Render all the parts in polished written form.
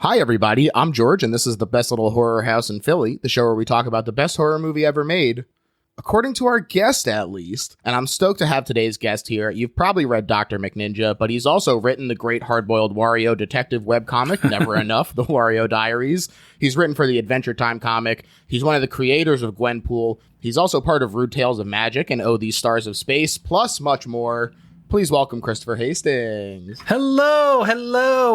Hi, everybody. I'm George, and this is the best little horror house in Philly, the show where we talk about the best horror movie ever made, according to our guest, at least. And I'm stoked to have today's guest here. You've probably read Dr. McNinja, but he's also written the great hard-boiled Wario detective webcomic, Never Enough, The Wario Diaries. He's written for the Adventure Time comic. He's one of the creators of Gwenpool. He's also part of Rude Tales of Magic and Oh These Stars of Space, plus much more. Please welcome Christopher Hastings. Hello,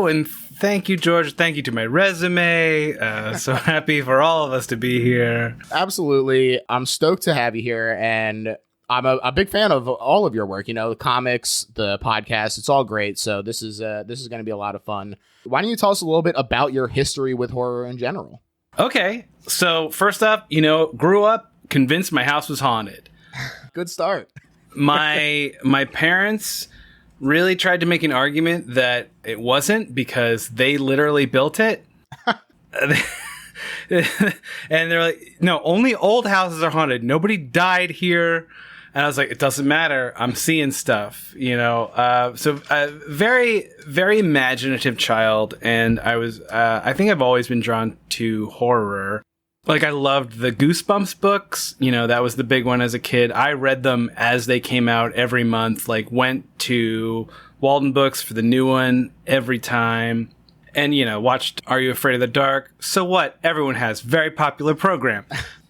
and thank you, George. Thank you to my resume. So happy for all of us to be here. Absolutely. I'm stoked to have you here, and I'm a big fan of all of your work. You know, the comics, the podcast, it's all great. So this is going to be a lot of fun. Why don't you tell us a little bit about your history with horror in general? Okay, so first up, grew up convinced my house was haunted. Good start. My parents really tried to make an argument that it wasn't because they literally built it. And they're like, no, only old houses are haunted. Nobody died here. And I was like, it doesn't matter. I'm seeing stuff, So very, very imaginative child. And I think I've always been drawn to horror. Like, I loved the Goosebumps books. That was the big one as a kid. I read them as they came out every month, went to Walden Books for the new one every time. And, watched Are You Afraid of the Dark? So what? Everyone has. Very popular program.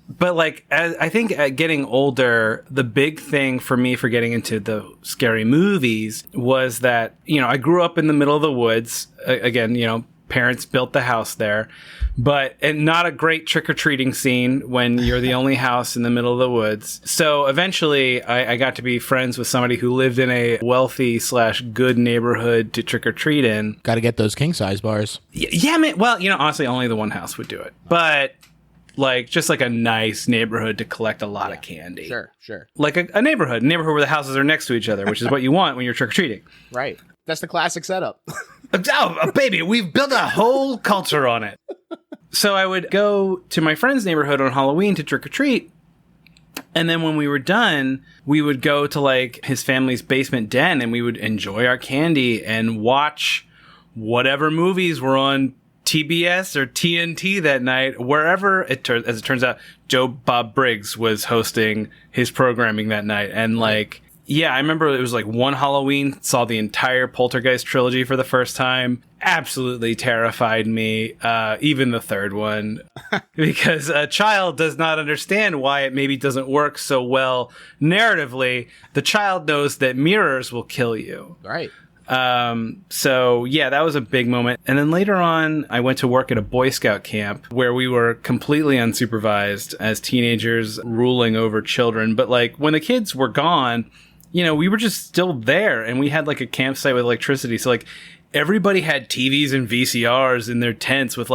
But, I think getting older, the big thing for me for getting into the scary movies was that, I grew up in the middle of the woods. Again, parents built the house there. And not a great trick-or-treating scene when you're the only house in the middle of the woods. So eventually I got to be friends with somebody who lived in a wealthy/good neighborhood to trick-or-treat in. Got to get those king-size bars. Yeah, man. Well, honestly, only the one house would do it. But just a nice neighborhood to collect a lot of candy. Sure. Like a neighborhood where the houses are next to each other, which is what you want when you're trick-or-treating. Right. That's the classic setup. Oh, baby, we've built a whole culture on it. So I would go to my friend's neighborhood on Halloween to trick-or-treat. And then when we were done, we would go to his family's basement den and we would enjoy our candy and watch whatever movies were on TBS or TNT that night, wherever as it turns out, Joe Bob Briggs was hosting his programming that night. And yeah, I remember it was one Halloween, saw the entire Poltergeist trilogy for the first time. Absolutely terrified me, even the third one, because a child does not understand why it maybe doesn't work so well narratively. The child knows that mirrors will kill you. Right. So yeah, that was a big moment. And then later on, I went to work at a Boy Scout camp where we were completely unsupervised as teenagers ruling over children. But when the kids were gone, we were just still there, and we had a campsite with electricity. So everybody had TVs and VCRs in their tents with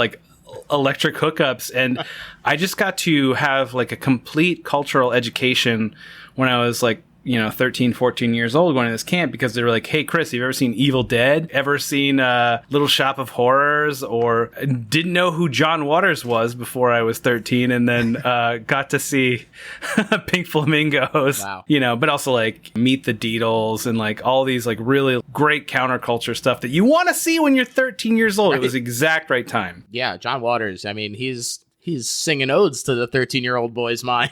electric hookups. And I just got to have a complete cultural education when I was 13, 14 years old going to this camp, because they were like, hey, Chris, have you ever seen Evil Dead? Ever seen Little Shop of Horrors? Or didn't know who John Waters was before I was 13, and then got to see Pink Flamingos. Wow. But also Meet the Deedles and all these really great counterculture stuff that you want to see when you're 13 years old. Right. It was the exact right time. Yeah, John Waters. I mean, he's singing odes to the 13-year-old boy's mind.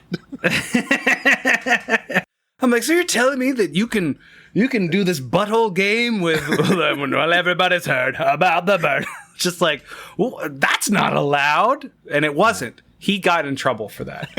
I'm like, so you're telling me that you can do this butthole game with well, everybody's heard about the bird. Just well, that's not allowed. And it wasn't. He got in trouble for that.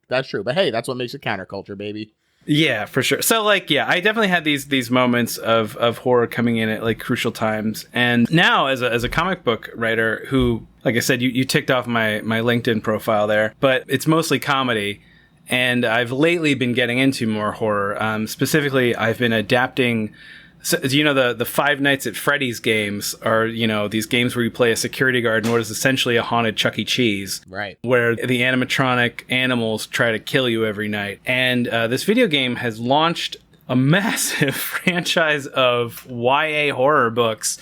That's true. But hey, that's what makes it counterculture, baby. Yeah, for sure. So yeah, I definitely had these moments of horror coming in at crucial times. And now as a comic book writer who, like I said, you ticked off my LinkedIn profile there, but it's mostly comedy. And I've lately been getting into more horror. Specifically, I've been adapting. So, the Five Nights at Freddy's games are, these games where you play a security guard in what is essentially a haunted Chuck E. Cheese. Right. Where the animatronic animals try to kill you every night. And this video game has launched a massive franchise of YA horror books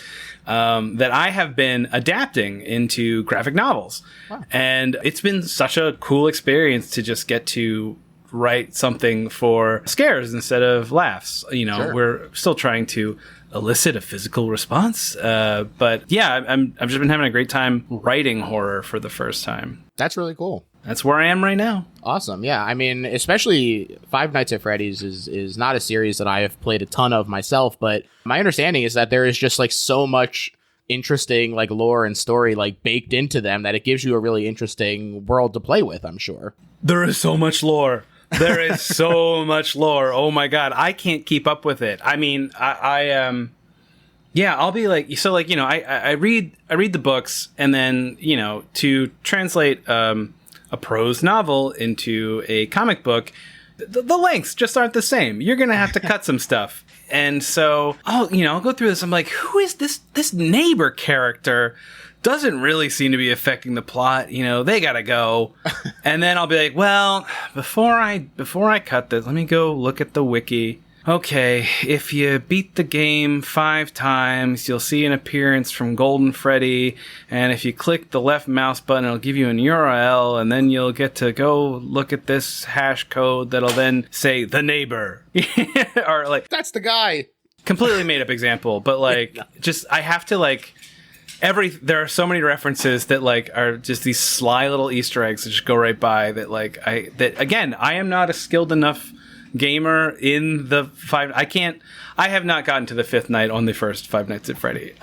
that I have been adapting into graphic novels. Wow. And it's been such a cool experience to just get to write something for scares instead of laughs. Sure. We're still trying to elicit a physical response. But yeah, I've just been having a great time writing horror for the first time. That's really cool. That's where I am right now. Awesome. Yeah. I mean, especially Five Nights at Freddy's is not a series that I have played a ton of myself, but my understanding is that there is just like so much interesting like lore and story like baked into them that it gives you a really interesting world to play with, I'm sure. There is so much lore. There is so much lore. Oh my God. I can't keep up with it. I mean, yeah, I'll be like, so like, you know, I read the books, and then, you know, to translate a prose novel into a comic book, the lengths just aren't the same. You're going to have to cut some stuff. And so I'll go through this. I'm like, who is this neighbor character? Doesn't really seem to be affecting the plot. You know, they got to go. And then I'll be like, well, before I cut this, let me go look at the wiki. Okay, if you beat the game 5 times, you'll see an appearance from Golden Freddy, and if you click the left mouse button, it'll give you an URL, and then you'll get to go look at this hash code that'll then say the neighbor. Or like, that's the guy. Completely made up example, but like, just I have to like there are so many references that like are just these sly little Easter eggs that just go right by that like again, I am not a skilled enough gamer in the I have not gotten to the 5th night on the first Five Nights at Freddy.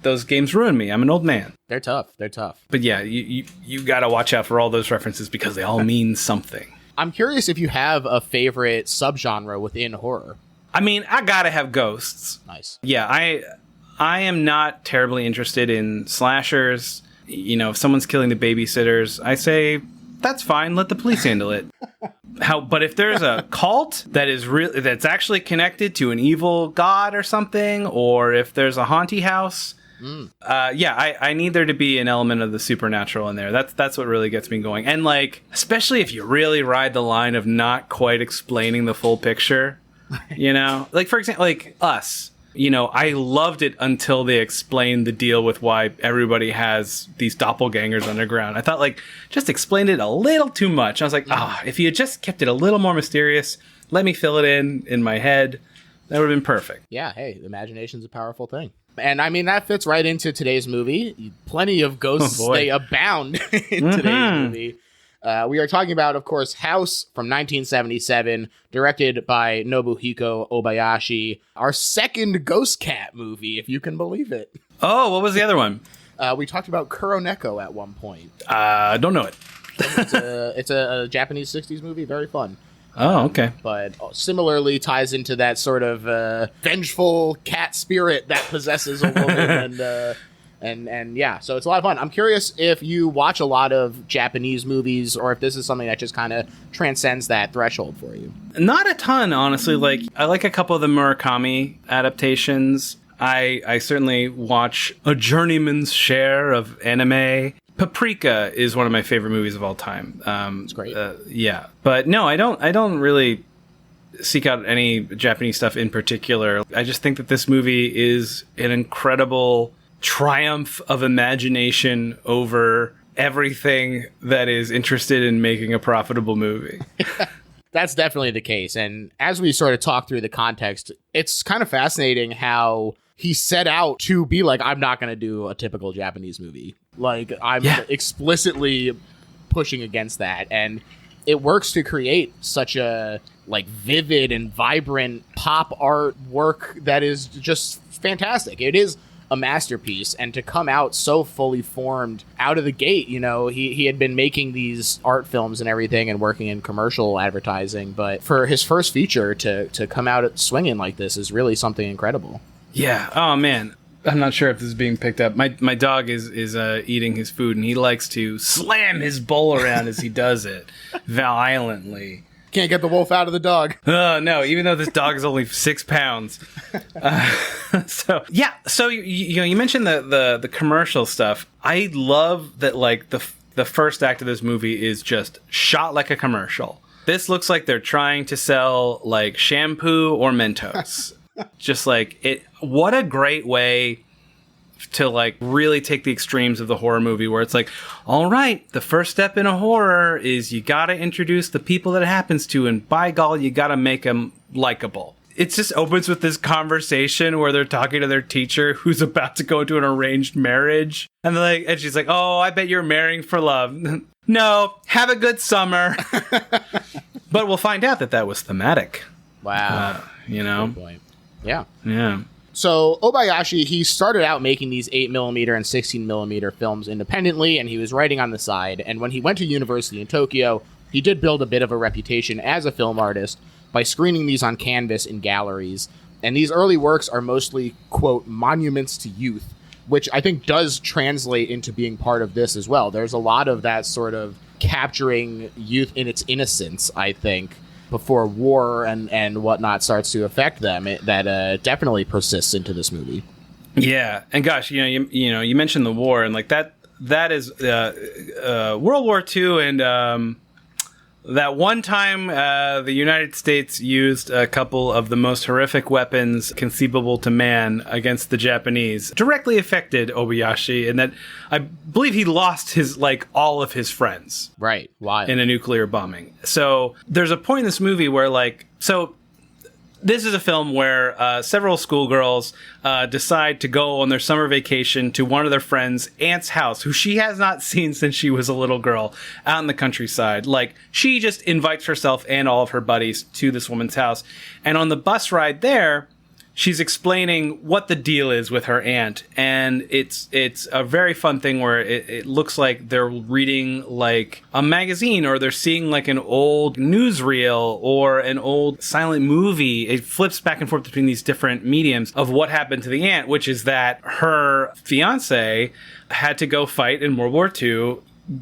Those games ruin me. I'm an old man. They're tough. But yeah, you gotta watch out for all those references because they all mean something. I'm curious if you have a favorite subgenre within horror. I mean, I gotta have ghosts. Nice. Yeah, I am not terribly interested in slashers. You know, if someone's killing the babysitters, I say, that's fine, let the police handle it. But if there's a cult that's actually connected to an evil god or something, or if there's a haunty house, I need there to be an element of the supernatural in there. That's what really gets me going. And like, especially if you really ride the line of not quite explaining the full picture, you know, like for example, like Us. You know, I loved it until they explained the deal with why everybody has these doppelgangers underground. I thought, like, just explained it a little too much. I was like, if you had just kept it a little more mysterious, let me fill it in my head, that would have been perfect. Yeah, hey, imagination's a powerful thing. And I mean, that fits right into today's movie. Plenty of ghosts, they abound in today's movie. We are talking about, of course, House from 1977, directed by Nobuhiko Obayashi, our second Ghost Cat movie, if you can believe it. Oh, what was the other one? We talked about Kuroneko at one point. Don't know it. It's a Japanese 60s movie, very fun. Oh, okay. But similarly ties into that sort of vengeful cat spirit that possesses a woman and yeah, so it's a lot of fun. I'm curious if you watch a lot of Japanese movies or if this is something that just kind of transcends that threshold for you. Not a ton, honestly. Like, I like a couple of the Murakami adaptations. I certainly watch a journeyman's share of anime. Paprika is one of my favorite movies of all time. It's great. Yeah, but no, I don't really seek out any Japanese stuff in particular. I just think that this movie is an incredible triumph of imagination over everything that is interested in making a profitable movie. That's definitely the case. And as we sort of talk through the context, it's kind of fascinating how he set out to be like, I'm not going to do a typical Japanese movie. Like, I'm explicitly pushing against that. And it works to create such a like vivid and vibrant pop art work that is just fantastic. It is a masterpiece, and to come out so fully formed out of the gate, you know, he had been making these art films and everything and working in commercial advertising, but for his first feature to come out swinging like this is really something incredible. Yeah. Oh man, I'm not sure if this is being picked up. My dog is eating his food, and he likes to slam his bowl around as he does it violently. Can't get the wolf out of the dog. Oh, no, even though this dog is only 6 pounds. So you mentioned the commercial stuff. I love that, like, the first act of this movie is just shot like a commercial. This looks like they're trying to sell, like, shampoo or Mentos. Just like it. What a great way to like really take the extremes of the horror movie, where it's like, all right, the first step in a horror is you gotta introduce the people that it happens to, and by golly, you gotta make them likable. it just opens with this conversation where they're talking to their teacher who's about to go into an arranged marriage. And they're like, and she's like, oh, I bet you're marrying for love. No, have a good summer. But we'll find out that was thematic. Wow. You know? Good point. Yeah. Yeah. So Obayashi, he started out making these 8mm and 16mm films independently, and he was writing on the side. And when he went to university in Tokyo, he did build a bit of a reputation as a film artist by screening these on canvas in galleries. And these early works are mostly, quote, monuments to youth, which I think does translate into being part of this as well. There's a lot of that sort of capturing youth in its innocence, I think, before war and whatnot starts to affect them. That definitely persists into this movie. Yeah, and gosh, you mentioned the war, and like that is World War II, and that one time the United States used a couple of the most horrific weapons conceivable to man against the Japanese directly affected Obayashi, and that I believe he lost all of his friends. Right. Why? In a nuclear bombing. So there's a point in this movie where this is a film where several schoolgirls decide to go on their summer vacation to one of their friends' aunt's house, who she has not seen since she was a little girl, out in the countryside. Like, she just invites herself and all of her buddies to this woman's house. And on the bus ride there, she's explaining what the deal is with her aunt. And it's a very fun thing where it looks like they're reading like a magazine, or they're seeing like an old newsreel or an old silent movie. It flips back and forth between these different mediums of what happened to the aunt, which is that her fiance had to go fight in World War II,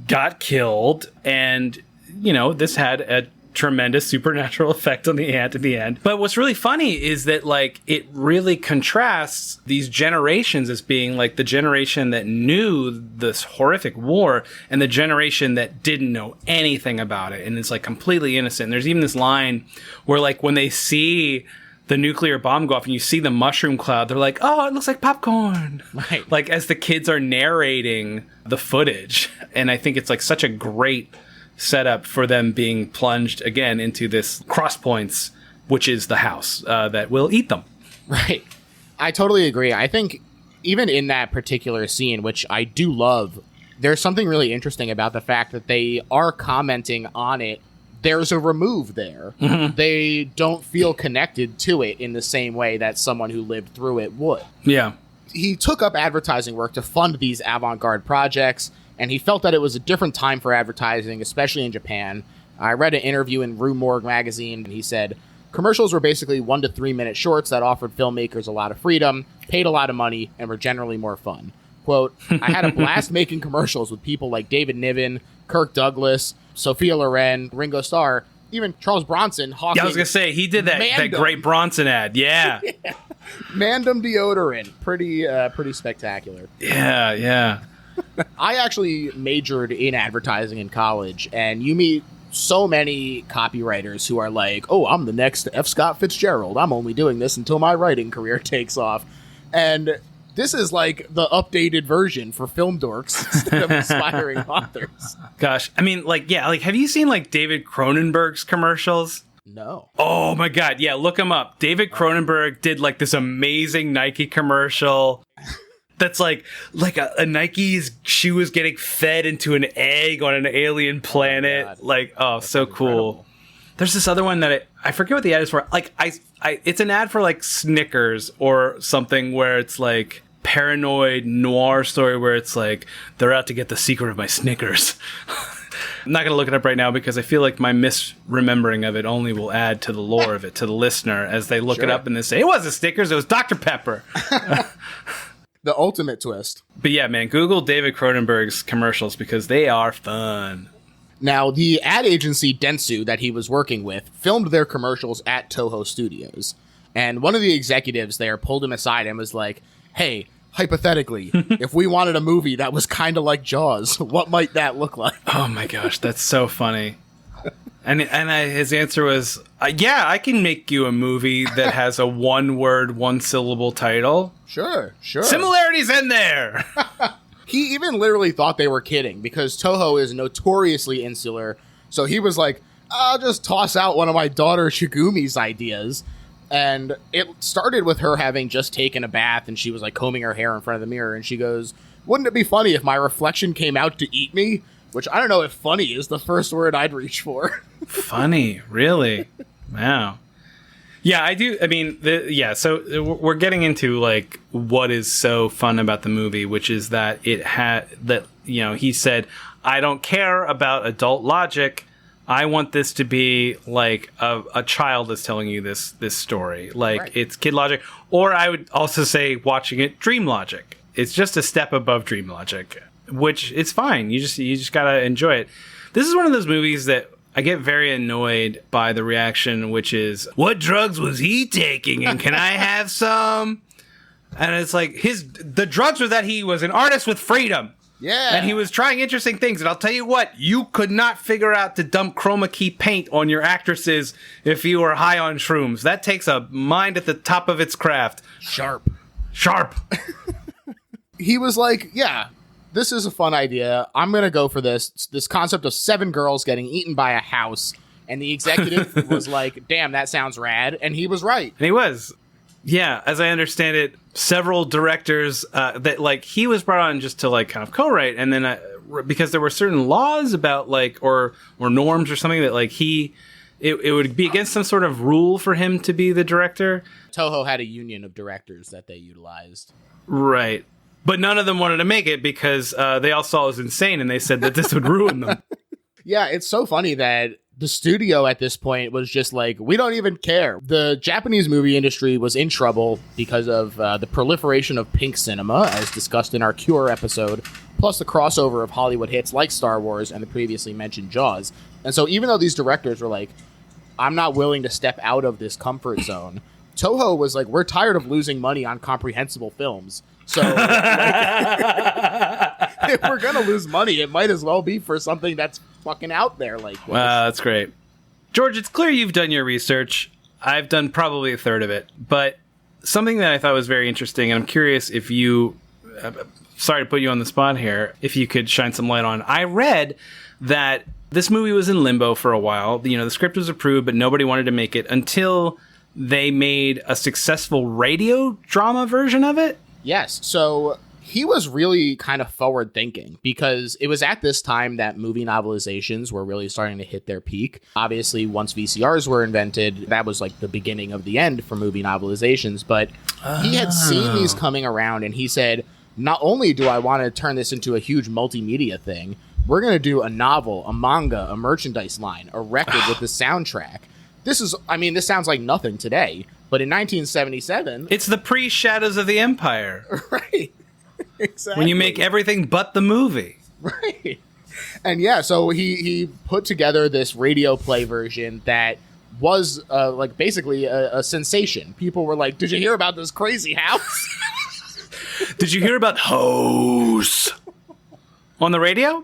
got killed, and, this had a tremendous supernatural effect on the aunt at the end. But what's really funny is that it really contrasts these generations as being like the generation that knew this horrific war and the generation that didn't know anything about it, and it's completely innocent. And there's even this line where when they see the nuclear bomb go off and you see the mushroom cloud, they're like, oh, it looks like popcorn. Right. As the kids are narrating the footage. And I think it's such a great setup for them being plunged again into this cross points, which is the house that will eat them. Right. I totally agree. I think even in that particular scene, which I do love, there's something really interesting about the fact that they are commenting on it. There's a remove there. Mm-hmm. They don't feel connected to it in the same way that someone who lived through it would. Yeah. He took up advertising work to fund these avant-garde projects, and he felt that it was a different time for advertising, especially in Japan. I read an interview in Rue Morgue magazine, and he said, commercials were basically 1 to 3 minute shorts that offered filmmakers a lot of freedom, paid a lot of money, and were generally more fun. Quote, I had a blast making commercials with people like David Niven, Kirk Douglas, Sophia Loren, Ringo Starr, even Charles Bronson. Yeah, I was going to say, he did that great Bronson ad. Yeah. Yeah. Mandem deodorant. Pretty spectacular. Yeah. I actually majored in advertising in college, and you meet so many copywriters who are like, oh, I'm the next F. Scott Fitzgerald. I'm only doing this until my writing career takes off. And this is the updated version for film dorks instead of aspiring authors. Gosh, I mean, have you seen David Cronenberg's commercials? No. Oh my God, yeah, look him up. David Cronenberg did this amazing Nike commercial that's like a Nike's shoe is getting fed into an egg on an alien planet. That's so cool. Incredible. There's this other one that I forget what the ad is for. It's an ad for Snickers or something where it's paranoid noir story where it's they're out to get the secret of my Snickers. I'm not going to look it up right now because I feel like my misremembering of it only will add to the lore of it to the listener as they look it up and they say, it wasn't Snickers, it was Dr. Pepper. The ultimate twist. But yeah, man, Google David Cronenberg's commercials because they are fun. Now, the ad agency Dentsu that he was working with filmed their commercials at Toho Studios. And one of the executives there pulled him aside and was like, hey, hypothetically, if we wanted a movie that was kind of like Jaws, what might that look like? Oh my gosh, that's so funny. And his answer was, yeah, I can make you a movie that has a 1-word, 1-syllable title. Sure. Similarities in there. He even literally thought they were kidding because Toho is notoriously insular. So he was like, I'll just toss out one of my daughter Shigumi's ideas. And it started with her having just taken a bath and she was like combing her hair in front of the mirror and she goes, "Wouldn't it be funny if my reflection came out to eat me?" Which I don't know if funny is the first word I'd reach for. Funny, really? Wow. Yeah, I do. I mean, so we're getting into like what is so fun about the movie, which is that he said, "I don't care about adult logic. I want this to be like a child is telling you this story. Like right. It's kid logic." Or I would also say watching it dream logic. It's just a step above dream logic, which it's fine. You just gotta enjoy it. This is one of those movies that I get very annoyed by the reaction, which is, "What drugs was he taking? And can I have some?" And it's like the drugs were that he was an artist with freedom. Yeah. And he was trying interesting things. And I'll tell you what, you could not figure out to dump chroma key paint on your actresses if you were high on shrooms. That takes a mind at the top of its craft. Sharp. He was like, "Yeah, this is a fun idea. I'm going to go for this concept of 7 girls getting eaten by a house." And the executive was like, "Damn, that sounds rad." And he was right. And he was. Yeah, as I understand it, several directors that like he was brought on just to like kind of co-write, and then because there were certain laws about like or norms or something that like it would be against some sort of rule for him to be the director. Toho had a union of directors that they utilized. Right. But none of them wanted to make it because they all saw it was insane, and they said that this would ruin them. Yeah, it's so funny that the studio at this point was just like, "We don't even care." The Japanese movie industry was in trouble because of the proliferation of pink cinema, as discussed in our Cure episode, plus the crossover of Hollywood hits like Star Wars and the previously mentioned Jaws. And so even though these directors were like, "I'm not willing to step out of this comfort zone," Toho was like, "We're tired of losing money on comprehensible films. So if we're going to lose money, it might as well be for something that's fucking out there like this." Wow, that's great. George, it's clear you've done your research. I've done probably a third of it. But something that I thought was very interesting, and I'm curious if you... sorry to put you on the spot here, if you could shine some light on. I read that this movie was in limbo for a while. You know, the script was approved, but nobody wanted to make it until they made a successful radio drama version of it. Yes. So he was really kind of forward thinking because it was at this time that movie novelizations were really starting to hit their peak. Obviously, once VCRs were invented, that was like the beginning of the end for movie novelizations. But he had seen these coming around and he said, "Not only do I want to turn this into a huge multimedia thing, we're going to do a novel, a manga, a merchandise line, a record with the soundtrack." This sounds like nothing today. But in 1977... It's the pre-Shadows of the Empire. Right. Exactly. When you make everything but the movie. Right. And yeah, so he put together this radio play version that was basically a sensation. People were like, "Did you hear about this crazy house?" Did you hear about House on the radio?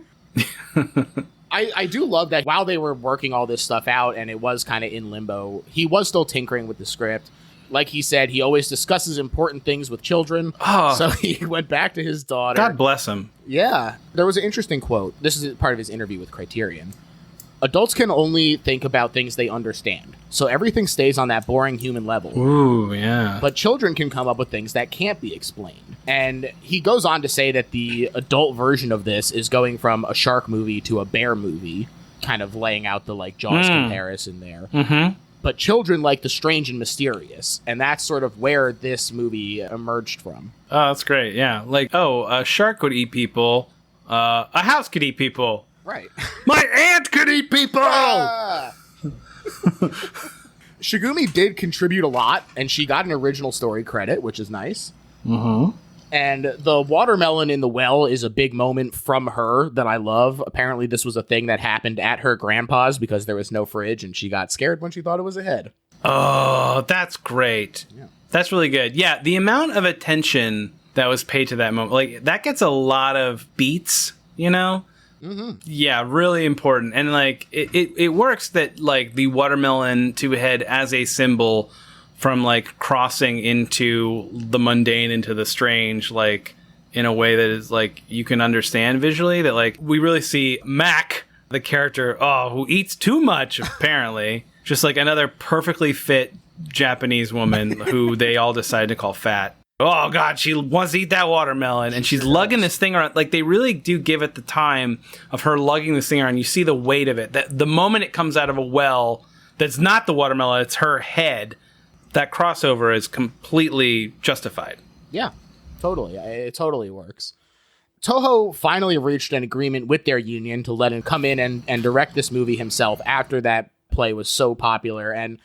I do love that while they were working all this stuff out and it was kind of in limbo, he was still tinkering with the script. Like he said, he always discusses important things with children. Oh. So he went back to his daughter. God bless him. Yeah. There was an interesting quote. This is part of his interview with Criterion. "Adults can only think about things they understand. So everything stays on that boring human level. Ooh, yeah. But children can come up with things that can't be explained." And he goes on to say that the adult version of this is going from a shark movie to a bear movie, kind of laying out the like Jaws comparison there. Mm-hmm. But children like the strange and mysterious, and that's sort of where this movie emerged from. Oh, that's great, yeah. Like, a shark could eat people, a house could eat people. Right. My aunt could eat people! Shigumi did contribute a lot, and she got an original story credit, which is nice. Mm-hmm. And the watermelon in the well is a big moment from her that I love. Apparently, this was a thing that happened at her grandpa's because there was no fridge, and she got scared when she thought it was a head. Oh, that's great. Yeah. That's really good. Yeah, the amount of attention that was paid to that moment, like, that gets a lot of beats, you know? Mm-hmm. Yeah, really important. And, like, it works that, like, the watermelon to head as a symbol from like crossing into the mundane, into the strange, like in a way that is like you can understand visually. That like we really see Mac, the character, who eats too much apparently, just like another perfectly fit Japanese woman who they all decide to call fat. Oh, God, she wants to eat that watermelon. And she's lugging this thing around. Like, they really do give it the time of her lugging this thing around. You see the weight of it. That the moment it comes out of a well, that's not the watermelon, it's her head. That crossover is completely justified. Yeah, totally. It totally works. Toho finally reached an agreement with their union to let him come in and direct this movie himself after that play was so popular. And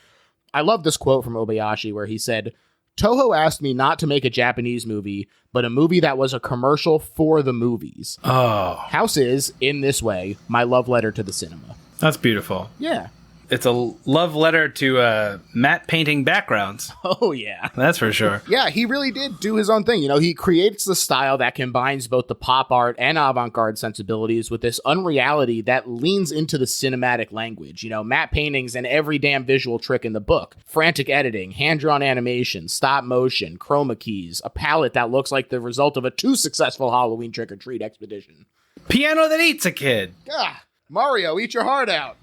I love this quote from Obayashi where he said, "Toho asked me not to make a Japanese movie, but a movie that was a commercial for the movies. Oh. House is, in this way, my love letter to the cinema." That's beautiful. Yeah. It's a love letter to matte painting backgrounds. Oh, yeah. That's for sure. Yeah, he really did do his own thing. You know, he creates the style that combines both the pop art and avant-garde sensibilities with this unreality that leans into the cinematic language. You know, matte paintings and every damn visual trick in the book. Frantic editing, hand-drawn animation, stop motion, chroma keys, a palette that looks like the result of a too successful Halloween trick-or-treat expedition. Piano that eats a kid. Ah, Mario, eat your heart out.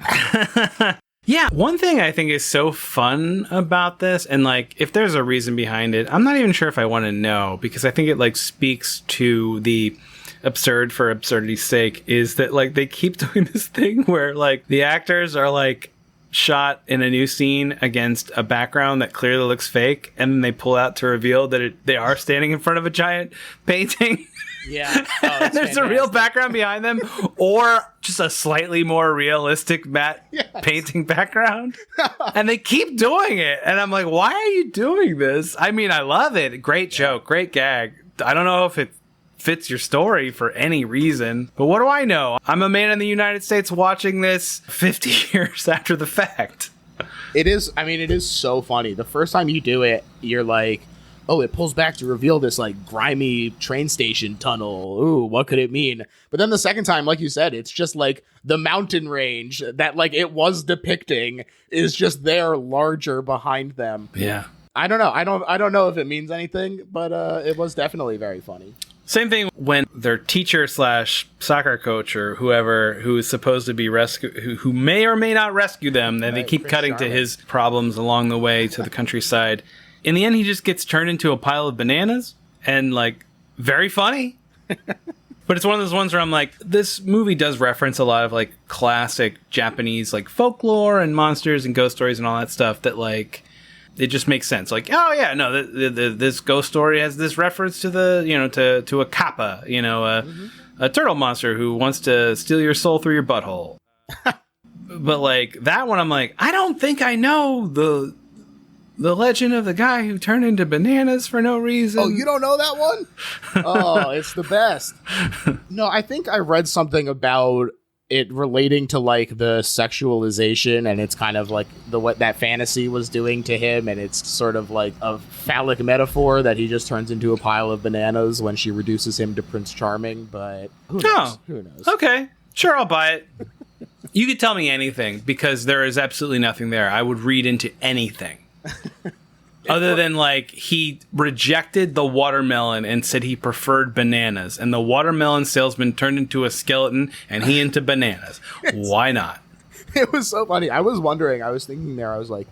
Yeah, one thing I think is so fun about this, and like, if there's a reason behind it, I'm not even sure if I want to know, because I think it like speaks to the absurd for absurdity's sake, is that like they keep doing this thing where like the actors are like shot in a new scene against a background that clearly looks fake, and then they pull out to reveal that they are standing in front of a giant painting. Yeah. And there's a real background behind them, or just a slightly more realistic matte painting background. And they keep doing it. And I'm like, why are you doing this? I mean, I love it. Great joke, great gag. I don't know if it fits your story for any reason, but what do I know? I'm a man in the United States watching this 50 years after the fact. It is so funny. The first time you do it, you're like, oh, it pulls back to reveal this like grimy train station tunnel. Ooh, what could it mean? But then the second time, like you said, it's just like the mountain range that like it was depicting is just there larger behind them. Yeah. I don't know. I don't know if it means anything, but it was definitely very funny. Same thing when their teacher / soccer coach or whoever who is supposed to be who may or may not rescue them, and they keep cutting to his problems along the way to the countryside. In the end, he just gets turned into a pile of bananas, and like, very funny. But it's one of those ones where I'm like, this movie does reference a lot of like classic Japanese like folklore and monsters and ghost stories and all that stuff that like, it just makes sense. Like, oh yeah, no, this ghost story has this reference to to a kappa, a turtle monster who wants to steal your soul through your butthole. But like that one, I'm like, I don't think I know the legend of the guy who turned into bananas for no reason. Oh, you don't know that one? Oh, it's the best. No, I think I read something about it relating to like the sexualization, and it's kind of like what that fantasy was doing to him, and it's sort of like a phallic metaphor that he just turns into a pile of bananas when she reduces him to Prince Charming, but who knows? Oh, who knows? Okay, sure, I'll buy it. You could tell me anything, because there is absolutely nothing there. I would read into anything. Other than like he rejected the watermelon and said he preferred bananas, and the watermelon salesman turned into a skeleton and he into bananas. Why not? It was so funny. I was thinking there, I was like,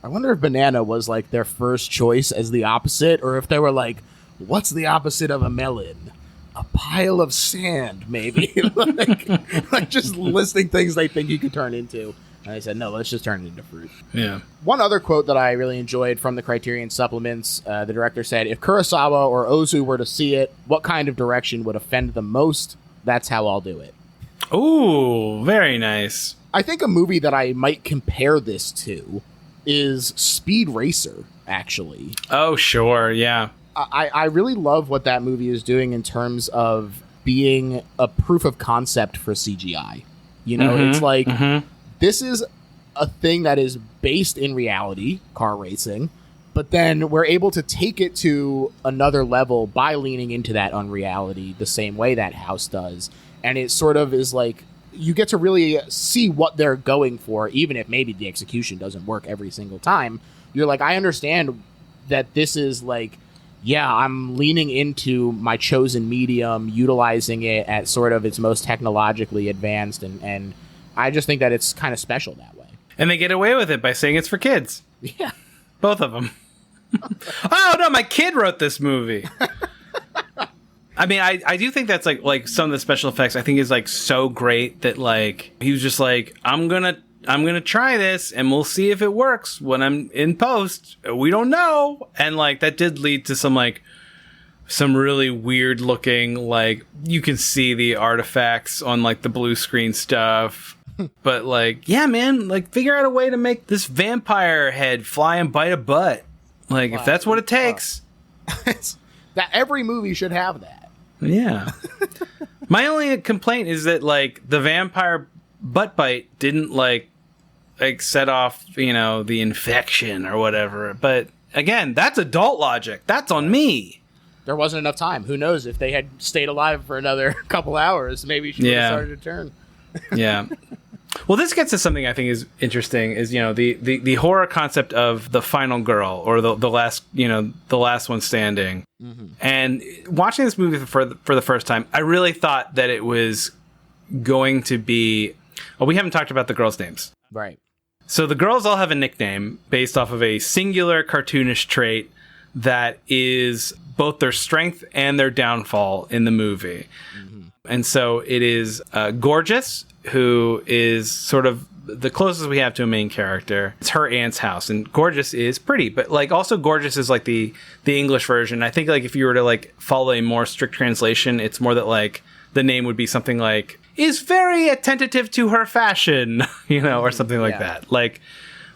I wonder if banana was like their first choice as the opposite, or if they were like, what's the opposite of a melon? A pile of sand, maybe. like just listing things they think he could turn into. And I said, no, let's just turn it into fruit. Yeah. One other quote that I really enjoyed from the Criterion supplements, the director said, if Kurosawa or Ozu were to see it, what kind of direction would offend them most? That's how I'll do it. Ooh, very nice. I think a movie that I might compare this to is Speed Racer, actually. Oh, sure, yeah. I really love what that movie is doing in terms of being a proof of concept for CGI. You know, it's like... This is a thing that is based in reality, car racing, but then we're able to take it to another level by leaning into that unreality the same way that House does. And it sort of is like, you get to really see what they're going for, even if maybe the execution doesn't work every single time. You're like, I understand that this is like, yeah, I'm leaning into my chosen medium, utilizing it at sort of its most technologically advanced, and I just think that it's kind of special that way. And they get away with it by saying it's for kids. Yeah. Both of them. Oh, no, my kid wrote this movie. I mean, I do think that's like some of the special effects I think is like so great that like he was just like, I'm gonna try this and we'll see if it works when I'm in post. We don't know. And like that did lead to some really weird looking, like you can see the artifacts on like the blue screen stuff. But like, yeah, man, like figure out a way to make this vampire head fly and bite a butt. Like if that's what it takes. That every movie should have that. Yeah. My only complaint is that like the vampire butt bite didn't like set off, you know, the infection or whatever. But again, that's adult logic. That's on me. There wasn't enough time. Who knows if they had stayed alive for another couple hours, maybe she would have started to turn. Yeah. Well, this gets to something I think is interesting is, you know, the horror concept of the final girl or the last, you know, the last one standing. Mm-hmm. And watching this movie for the first time, I really thought that it was going to be, well, we haven't talked about the girls' names. Right. So the girls all have a nickname based off of a singular cartoonish trait that is both their strength and their downfall in the movie. Mm-hmm. And so it is Gorgeous, who is sort of the closest we have to a main character. It's her aunt's house, and Gorgeous is pretty, but like also Gorgeous is like the English version. I think like if you were to like follow a more strict translation, it's more that like the name would be something like is very attentive to her fashion, you know, or something like that. Like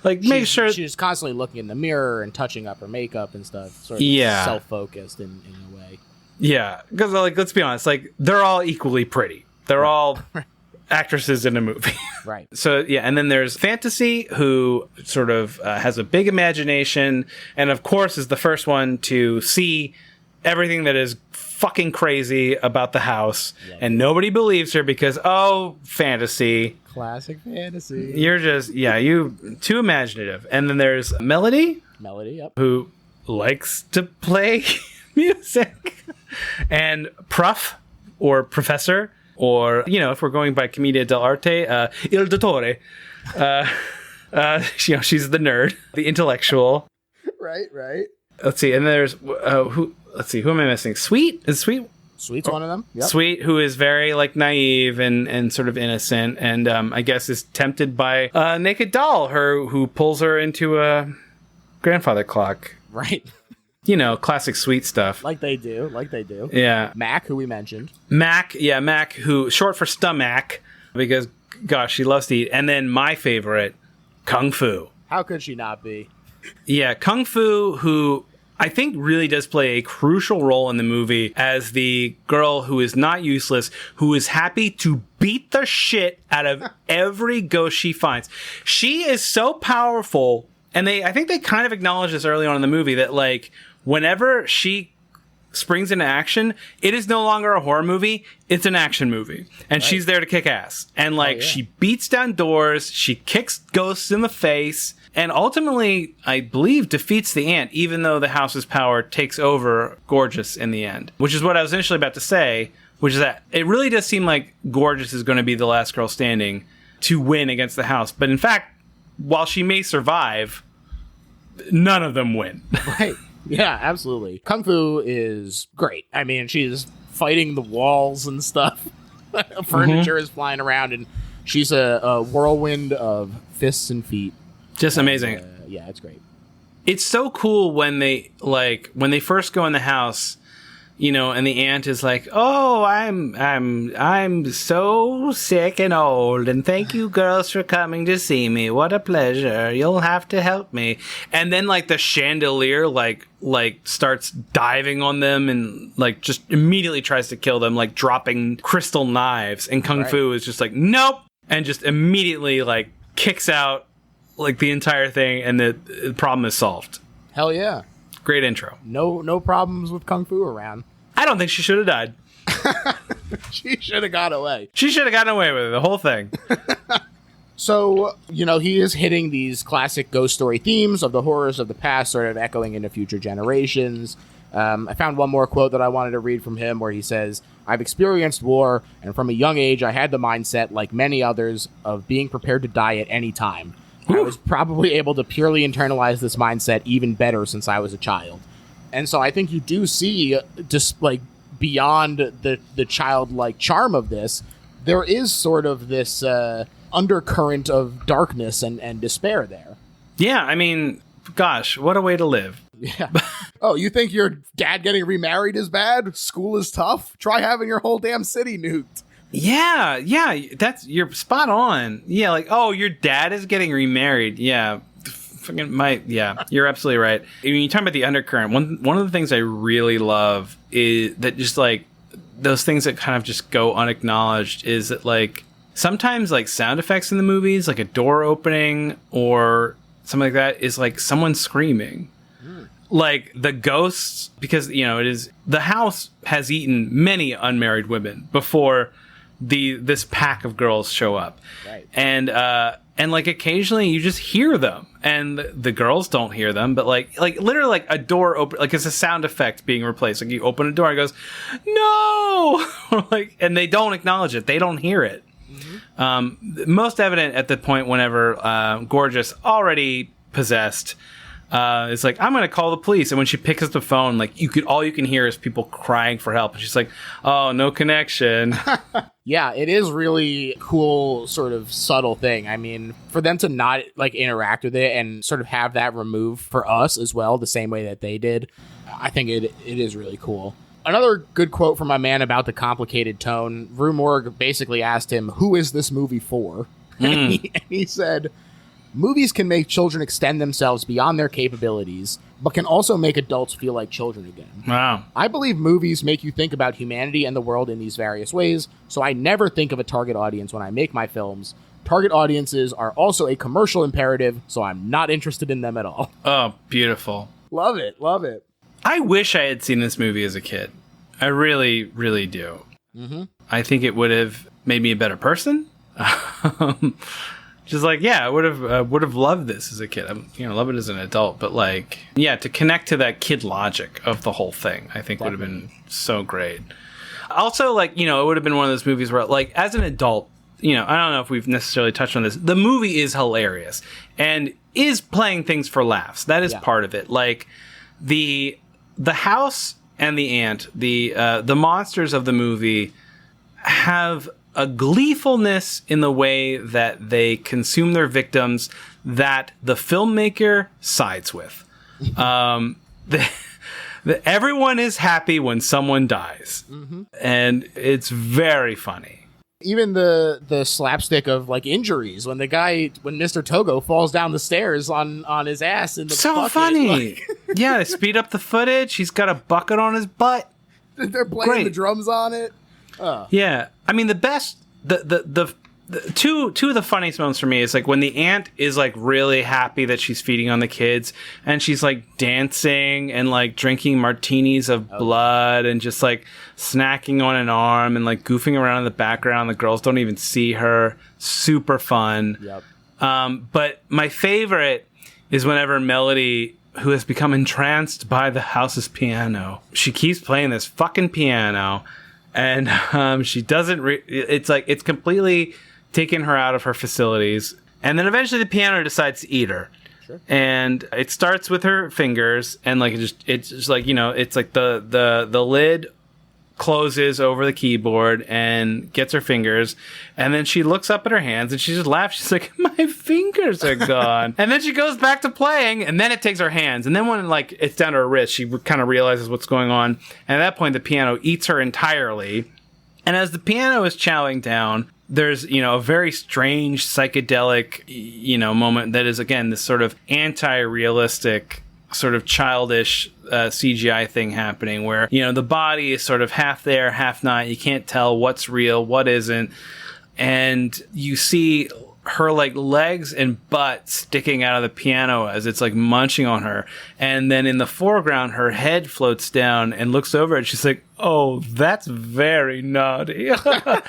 make sure she's constantly looking in the mirror and touching up her makeup and stuff. Sort of self-focused in a way. Yeah, because like let's be honest, like they're all equally pretty. They're all actresses in a movie. Right. So, yeah, and then there's Fantasy, who sort of has a big imagination, and of course is the first one to see everything that is fucking crazy about the house, and nobody believes her because, oh, Fantasy. Classic Fantasy. You're just, you too imaginative. And then there's Melody. Melody, yep. Who likes to play music. And Prof, or Professor, or, you know, if we're going by Commedia dell'arte, Il Dottore. You know, she's the nerd, the intellectual. Right. Let's see, and there's, who am I missing? Sweet? Is Sweet? Sweet's one of them. Yep. Sweet, who is very, like, naive and sort of innocent, and I guess is tempted by Naked Doll, who pulls her into a grandfather clock. Right. You know, classic Sweet stuff. Like they do. Yeah. Mac, who we mentioned. Mac, who, short for stomach, because, gosh, she loves to eat. And then my favorite, Kung Fu. How could she not be? Yeah, Kung Fu, who I think really does play a crucial role in the movie as the girl who is not useless, who is happy to beat the shit out of every ghost she finds. She is so powerful, and I think they kind of acknowledge this early on in the movie, that, like, whenever she springs into action, it is no longer a horror movie, it's an action movie. And she's there to kick ass. And, like, she beats down doors, she kicks ghosts in the face, and ultimately, I believe, defeats the aunt, even though the house's power takes over Gorgeous in the end. Which is what I was initially about to say, which is that it really does seem like Gorgeous is going to be the last girl standing to win against the house. But in fact, while she may survive, none of them win. Right. Yeah, absolutely. Kung Fu is great. I mean, she's fighting the walls and stuff. Furniture is flying around, and she's a whirlwind of fists and feet. Just amazing. Yeah, it's great. It's so cool when they first go in the house, you know, and the aunt is like, "Oh, I'm so sick and old, and thank you girls for coming to see me. What a pleasure. You'll have to help me." And then like the chandelier like starts diving on them and like just immediately tries to kill them, like dropping crystal knives. And Kung Fu is just like, "Nope," and just immediately like kicks out like the entire thing, and the problem is solved. Hell yeah. Great intro. No problems with Kung Fu around. I don't think she should have died. She should have got away. She should have gotten away with it, the whole thing. So, you know, he is hitting these classic ghost story themes of the horrors of the past, sort of echoing into future generations. I found one more quote that I wanted to read from him where he says, "I've experienced war, and from a young age I had the mindset, like many others, of being prepared to die at any time. I was probably able to purely internalize this mindset even better since I was a child. And so I think you do see, just like beyond the childlike charm of this, there is sort of this undercurrent of darkness and despair there. Yeah, I mean, gosh, what a way to live. Yeah. Oh, you think your dad getting remarried is bad? School is tough? Try having your whole damn city nuked. Yeah, you're spot on. Yeah, like, oh, your dad is getting remarried. Yeah, you're absolutely right. I mean, you talk about the undercurrent. One of the things I really love is that just like those things that kind of just go unacknowledged is that like sometimes like sound effects in the movies, like a door opening or something like that, is like someone screaming. Like the ghosts, because the house has eaten many unmarried women before this pack of girls show up. Right. And like occasionally you just hear them and the girls don't hear them, but like literally like a door open, like it's a sound effect being replaced. Like you open a door and it goes, no, like, and they don't acknowledge it. They don't hear it. Mm-hmm. Most evident at the point whenever Gorgeous, already possessed, it's like, I'm gonna call the police, and when she picks up the phone, like all you can hear is people crying for help, and she's like, oh, no connection. Yeah, it is really cool, sort of subtle thing. I mean, for them to not like interact with it and sort of have that removed for us as well, the same way that they did, I think it is really cool. Another good quote from my man about the complicated tone. Rue Morgue basically asked him, who is this movie for? And he said, movies can make children extend themselves beyond their capabilities, but can also make adults feel like children again. Wow. I believe movies make you think about humanity and the world in these various ways, so I never think of a target audience when I make my films. Target audiences are also a commercial imperative, so I'm not interested in them at all. Oh, beautiful. Love it, love it. I wish I had seen this movie as a kid. I really, really do. Mm-hmm. I think it would have made me a better person. Just like, yeah, I would have loved this as a kid. Love it as an adult, but like, yeah, to connect to that kid logic of the whole thing, I think would have been so great. Also, like, it would have been one of those movies where, like, as an adult, I don't know if we've necessarily touched on this. The movie is hilarious and is playing things for laughs. That is part of it. Like the house and the ant, the monsters of the movie have a gleefulness in the way that they consume their victims that the filmmaker sides with. Everyone is happy when someone dies. Mm-hmm. And it's very funny. Even the slapstick of like injuries when Mr. Togo falls down the stairs on his ass in the so bucket. Funny. Yeah, they speed up the footage. He's got a bucket on his butt. They're playing the drums on it. Yeah, I mean the best, the two of the funniest moments for me is like when the aunt is like really happy that she's feeding on the kids and she's like dancing and like drinking martinis of blood and just like snacking on an arm and like goofing around in the background. The girls don't even see her. Super fun. Yep. But my favorite is whenever Melody, who has become entranced by the house's piano, she keeps playing this fucking piano. And she doesn't. It's like it's completely taken her out of her facilities. And then eventually the piano decides to eat her. Sure. And it starts with her fingers, and like it's just like it's like the lid closes over the keyboard and gets her fingers, and then she looks up at her hands and she just laughs. She's like, my fingers are gone. And then she goes back to playing, and then it takes her hands, and then when like it's down to her wrist, she kind of realizes what's going on, and at that point the piano eats her entirely. And as the piano is chowing down, there's a very strange psychedelic moment that is again this sort of anti-realistic sort of childish CGI thing happening where, the body is sort of half there, half not. You can't tell what's real, what isn't. And you see her like legs and butt sticking out of the piano as it's like munching on her. And then in the foreground, her head floats down and looks over and she's like, oh, that's very naughty. And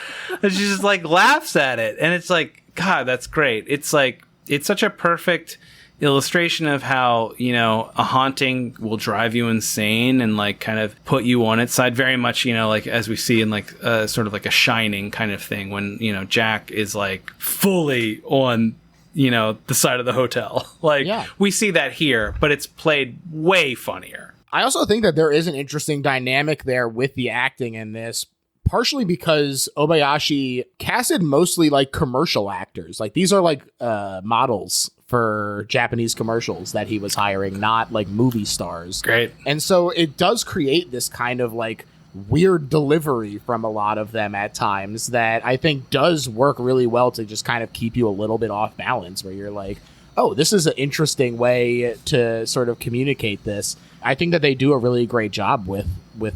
she just like laughs at it. And it's like, God, that's great. It's like, it's such a perfect illustration of how, a haunting will drive you insane and like kind of put you on its side very much, like as we see in like sort of like a Shining kind of thing when, Jack is like fully on the side of the hotel. Like, we see that here, but it's played way funnier. I also think that there is an interesting dynamic there with the acting in this, partially because Obayashi casted mostly like commercial actors. Like these are like models for Japanese commercials that he was hiring, not like movie stars. Great. And so it does create this kind of like weird delivery from a lot of them at times that I think does work really well to just kind of keep you a little bit off balance, where you're like, oh, this is an interesting way to sort of communicate this. I think that they do a really great job with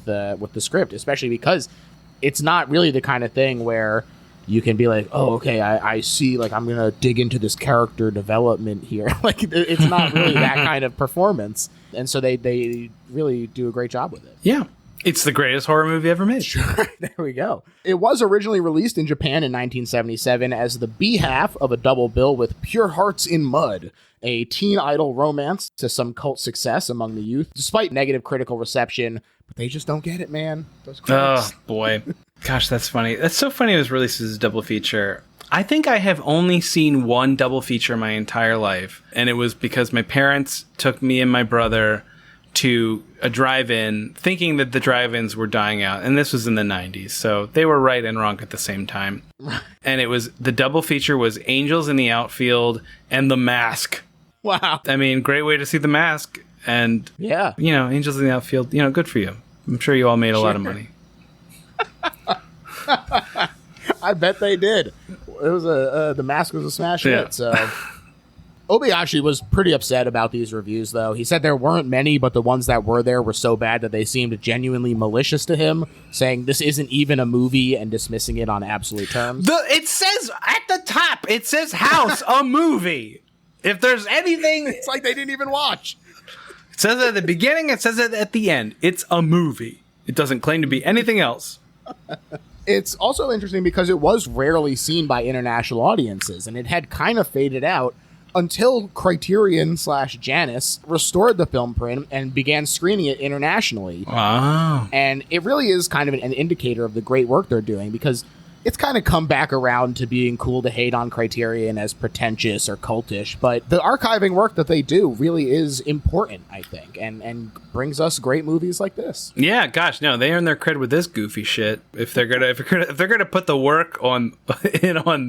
the script, especially because it's not really the kind of thing where you can be like, oh, okay, I see, like, I'm going to dig into this character development here. Like, it's not really that kind of performance. And so they really do a great job with it. Yeah. It's the greatest horror movie ever made. Sure, there we go. It was originally released in Japan in 1977 as the B half of a double bill with Pure Hearts in Mud, a teen idol romance to some cult success among the youth, despite negative critical reception. But they just don't get it, man. Those critics. Oh, boy. Gosh, that's funny. That's so funny it was released as a double feature. I think I have only seen one double feature my entire life, and it was because my parents took me and my brother to a drive-in, thinking that the drive-ins were dying out, and this was in the 90s, so they were right and wrong at the same time. And it was, the double feature was Angels in the Outfield and The Mask. Wow. I mean, great way to see The Mask, and, yeah, Angels in the Outfield, good for you. I'm sure you all made a lot of money. I bet they did. It was The Mask was a smash hit, so... Obayashi was pretty upset about these reviews, though. He said there weren't many, but the ones that were there were so bad that they seemed genuinely malicious to him, saying this isn't even a movie and dismissing it on absolute terms. It says at the top, it says House, a movie. If there's anything... It's like they didn't even watch. It says it at the beginning, it says it at the end. It's a movie. It doesn't claim to be anything else. It's also interesting because it was rarely seen by international audiences, and it had kind of faded out until Criterion/Janus restored the film print and began screening it internationally. Wow. And it really is kind of an indicator of the great work they're doing, because it's kind of come back around to being cool to hate on Criterion as pretentious or cultish, but the archiving work that they do really is important, I think, and brings us great movies like this. Yeah, gosh, no, they earn their cred with this goofy shit. If they're gonna put the work on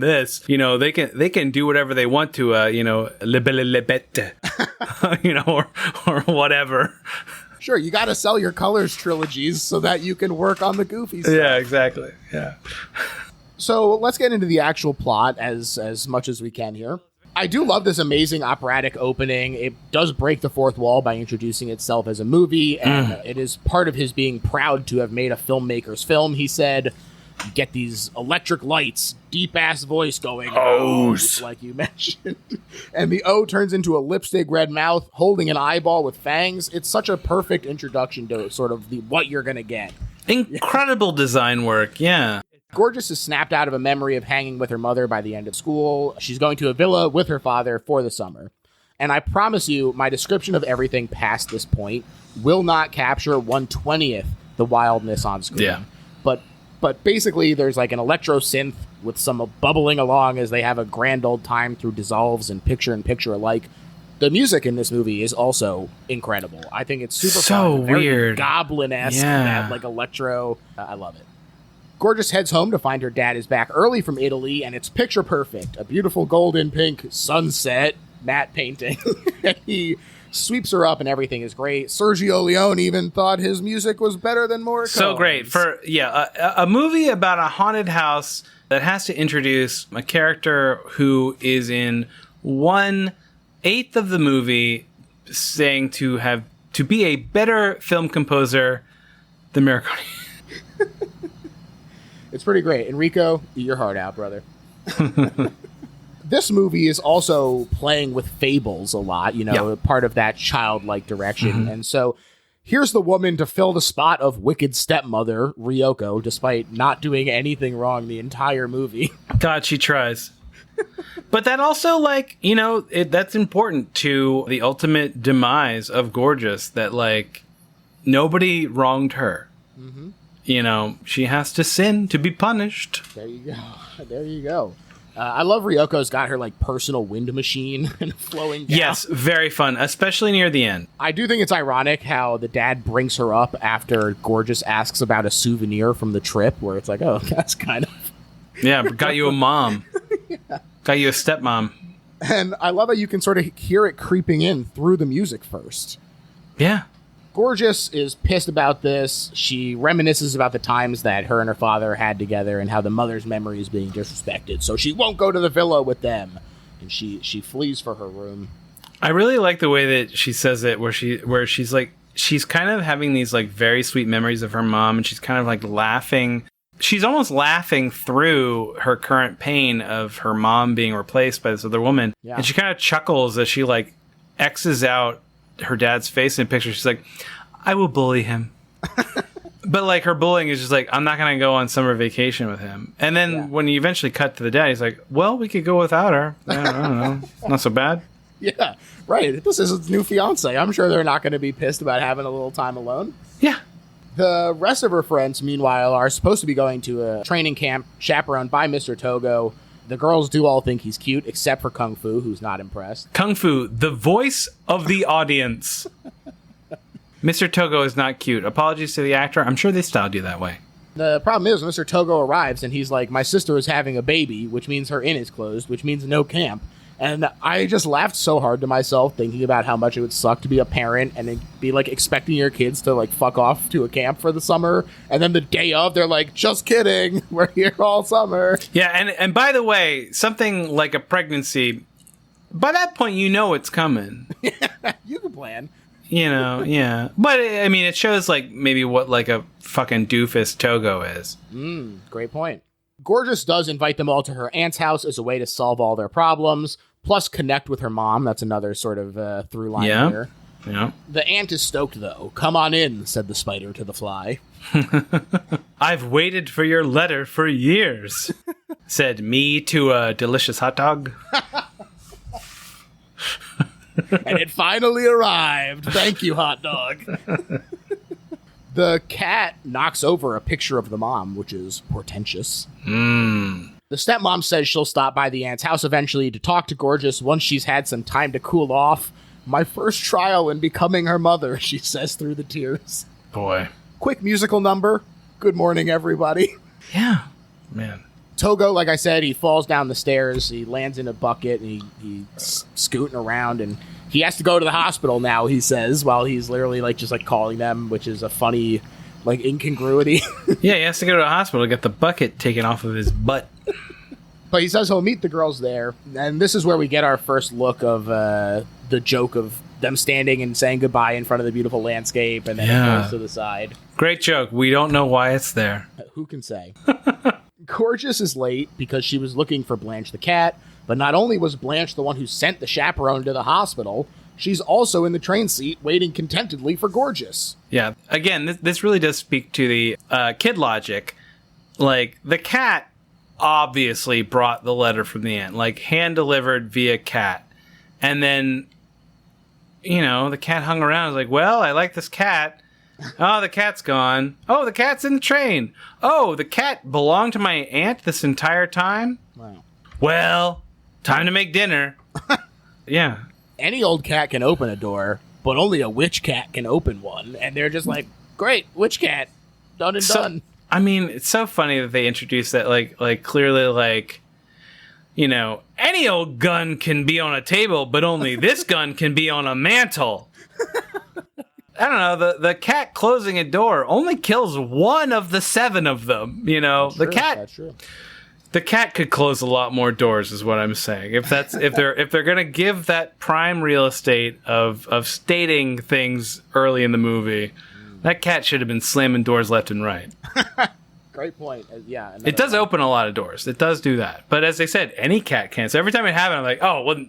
this, they can do whatever they want to, le bête, or whatever. Sure, you got to sell your Colors trilogies so that you can work on the goofy stuff. Yeah, exactly. Yeah. So let's get into the actual plot as much as we can here. I do love this amazing operatic opening. It does break the fourth wall by introducing itself as a movie, and it is part of his being proud to have made a filmmaker's film. He said, you get these electric lights, deep-ass voice going, O's, like you mentioned. And the O turns into a lipstick red mouth holding an eyeball with fangs. It's such a perfect introduction to sort of what you're going to get. Incredible design work, yeah. Gorgeous is snapped out of a memory of hanging with her mother by the end of school. She's going to a villa with her father for the summer. And I promise you, my description of everything past this point will not capture 1/20th the wildness on screen. Yeah. But basically, there's like an electro synth with some bubbling along as they have a grand old time through dissolves and picture alike. The music in this movie is also incredible. I think it's super fun, very weird, goblin-esque, that like electro. I love it. Gorgeous heads home to find her dad is back early from Italy, and it's picture perfect. A beautiful golden pink sunset matte painting. He sweeps her up and everything is great. Sergio Leone even thought his music was better than Morricone's. So great. For a movie about a haunted house that has to introduce a character who is in 1/8 of the movie saying to be a better film composer than Morricone. It's pretty great. Enrico, eat your heart out, brother. This movie is also playing with fables a lot, part of that childlike direction. Mm-hmm. And so here's the woman to fill the spot of wicked stepmother, Ryoko, despite not doing anything wrong the entire movie. God, she tries. But that also, that's important to the ultimate demise of Gorgeous, that, nobody wronged her. Mm-hmm. She has to sin to be punished. There you go. I love Ryoko's got her like personal wind machine and flowing down. Yes, very fun, especially near the end. I do think it's ironic how the dad brings her up after Gorgeous asks about a souvenir from the trip, where it's like, oh, that's kind of... Yeah, got you a mom. Got you a stepmom. And I love how you can sort of hear it creeping in through the music first. Yeah. Gorgeous is pissed about this. She reminisces about the times that her and her father had together and how the mother's memory is being disrespected. So she won't go to the villa with them. And she flees for her room. I really like the way that she says it, where she's like, she's kind of having these like very sweet memories of her mom, and she's kind of like laughing. She's almost laughing through her current pain of her mom being replaced by this other woman. Yeah. And she kind of chuckles as she like X's out her dad's face in a picture. She's like, I will bully him. But like her bullying is just like, I'm not going to go on summer vacation with him. And then when you eventually cut to the dad, he's like, well, we could go without her. I don't know. Not so bad. Yeah, right. This is his new fiance. I'm sure they're not going to be pissed about having a little time alone. Yeah. The rest of her friends, meanwhile, are supposed to be going to a training camp chaperoned by Mr. Togo. The girls do all think he's cute, except for Kung Fu, who's not impressed. Kung Fu, the voice of the audience. Mr. Togo is not cute. Apologies to the actor. I'm sure they styled you that way. The problem is, Mr. Togo arrives, and he's like, my sister is having a baby, which means her inn is closed, which means no camp. And I just laughed so hard to myself thinking about how much it would suck to be a parent and be like expecting your kids to like fuck off to a camp for the summer. And then the day of, they're like, just kidding. We're here all summer. Yeah. And by the way, something like a pregnancy, by that point, you know it's coming. You can plan. You know, yeah. But I mean, it shows like maybe what like a fucking doofus Togo is. Great point. Gorgeous does invite them all to her aunt's house as a way to solve all their problems. Plus, connect with her mom. That's another sort of through line here. Yeah. The aunt is stoked, though. Come on in, said the spider to the fly. I've waited for your letter for years, said me to a delicious hot dog. And it finally arrived. Thank you, hot dog. The cat knocks over a picture of the mom, which is portentous. The stepmom says she'll stop by the aunt's house eventually to talk to Gorgeous once she's had some time to cool off. My first trial in becoming her mother, she says through the tears. Boy. Quick musical number. Good morning, everybody. Yeah. Man. Togo, like I said, he falls down the stairs. He lands in a bucket, and he's scooting around, and he has to go to the hospital now, he says, while he's literally like just like calling them, which is a funny like incongruity. Yeah, he has to go to the hospital to get the bucket taken off of his butt. But he says he'll meet the girls there, and this is where we get our first look of the joke of them standing and saying goodbye in front of the beautiful landscape, and then it goes to the side. Great joke. We don't know why it's there. Who can say? Gorgeous is late because she was looking for Blanche the cat, but not only was Blanche the one who sent the chaperone to the hospital, she's also in the train seat waiting contentedly for Gorgeous. Yeah. Again, this really does speak to the kid logic. Like, the cat obviously brought the letter from the aunt, like hand-delivered via cat. And then, you know, the cat hung around. Was like, well, I like this cat. Oh, the cat's gone. Oh, the cat's in the train. Oh, the cat belonged to my aunt this entire time? Wow. Well, time to make dinner. Yeah. Any old cat can open a door, but only a witch cat can open one. And they're just like, great, witch cat. Done and done. I mean, it's so funny that they introduced that, like clearly, like, you know, any old gun can be on a table, but only this gun can be on a mantle. I don't know, the cat closing a door only kills one of the 7 of them, you know. That's true. The cat could close a lot more doors, is what I'm saying. If they're gonna give that prime real estate of stating things early in the movie, that cat should have been slamming doors left and right. Great point. Yeah. It does open a lot of doors. It does do that. But as they said, any cat can. So every time it happens, I'm like, oh, well,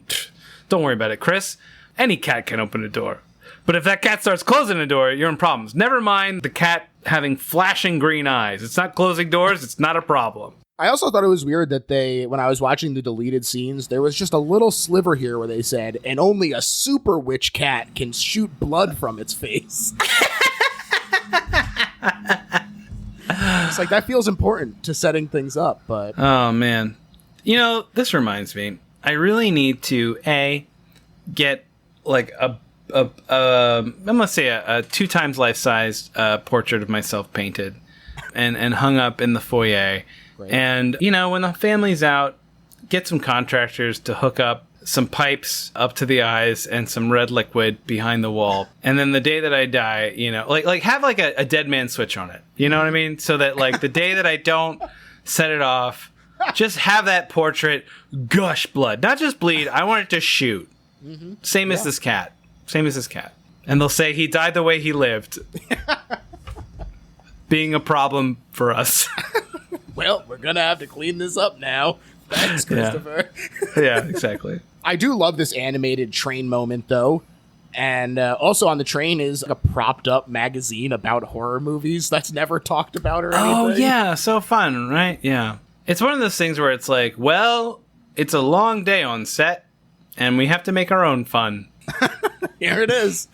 don't worry about it, Chris. Any cat can open a door. But if that cat starts closing a door, you're in problems. Never mind the cat having flashing green eyes. It's not closing doors. It's not a problem. I also thought it was weird that when I was watching the deleted scenes, there was just a little sliver here where they said, and only a super witch cat can shoot blood from its face. It's like, that feels important to setting things up, but... Oh, man. You know, this reminds me. I really need to get like I'm gonna say a 2 times life-sized portrait of myself painted and hung up in the foyer. Right. And you know, when the family's out, get some contractors to hook up some pipes up to the eyes and some red liquid behind the wall. And then the day that I die, you know, like have like a dead man switch on it. You know what I mean? So that like the day that I don't set it off, just have that portrait gush blood, not just bleed. I want it to shoot. Mm-hmm. Same as this cat. And they'll say he died the way he lived. Being a problem for us. Well, we're going to have to clean this up now. Thanks, Christopher. Yeah, exactly. I do love this animated train moment, though. And also on the train is a propped up magazine about horror movies that's never talked about or anything. Oh, yeah. So fun, right? Yeah. It's one of those things where it's like, well, it's a long day on set, and we have to make our own fun. Here it is.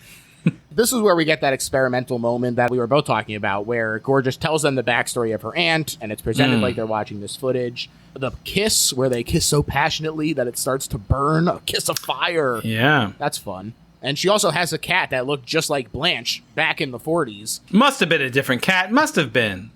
This is where we get that experimental moment that we were both talking about, where Gorgeous tells them the backstory of her aunt, and it's presented like they're watching this footage. The kiss, where they kiss so passionately that it starts to burn, a kiss of fire. Yeah. That's fun. And she also has a cat that looked just like Blanche back in the 40s. Must have been a different cat. Must have been.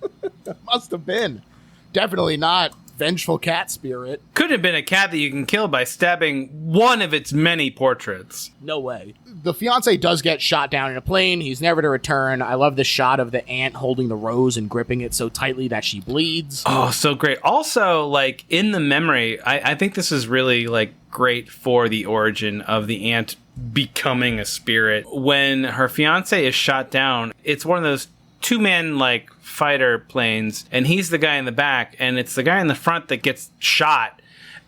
Must have been. Definitely not vengeful cat spirit. Could have been a cat that you can kill by stabbing one of its many portraits. No way. The fiancé does get shot down in a plane. He's never to return. I love the shot of the aunt holding the rose and gripping it so tightly that she bleeds. Oh, so great. Also, like, in the memory, I think this is really, like, great for the origin of the aunt becoming a spirit. When her fiancé is shot down, it's one of those 2-man, like, fighter planes, and he's the guy in the back, and it's the guy in the front that gets shot,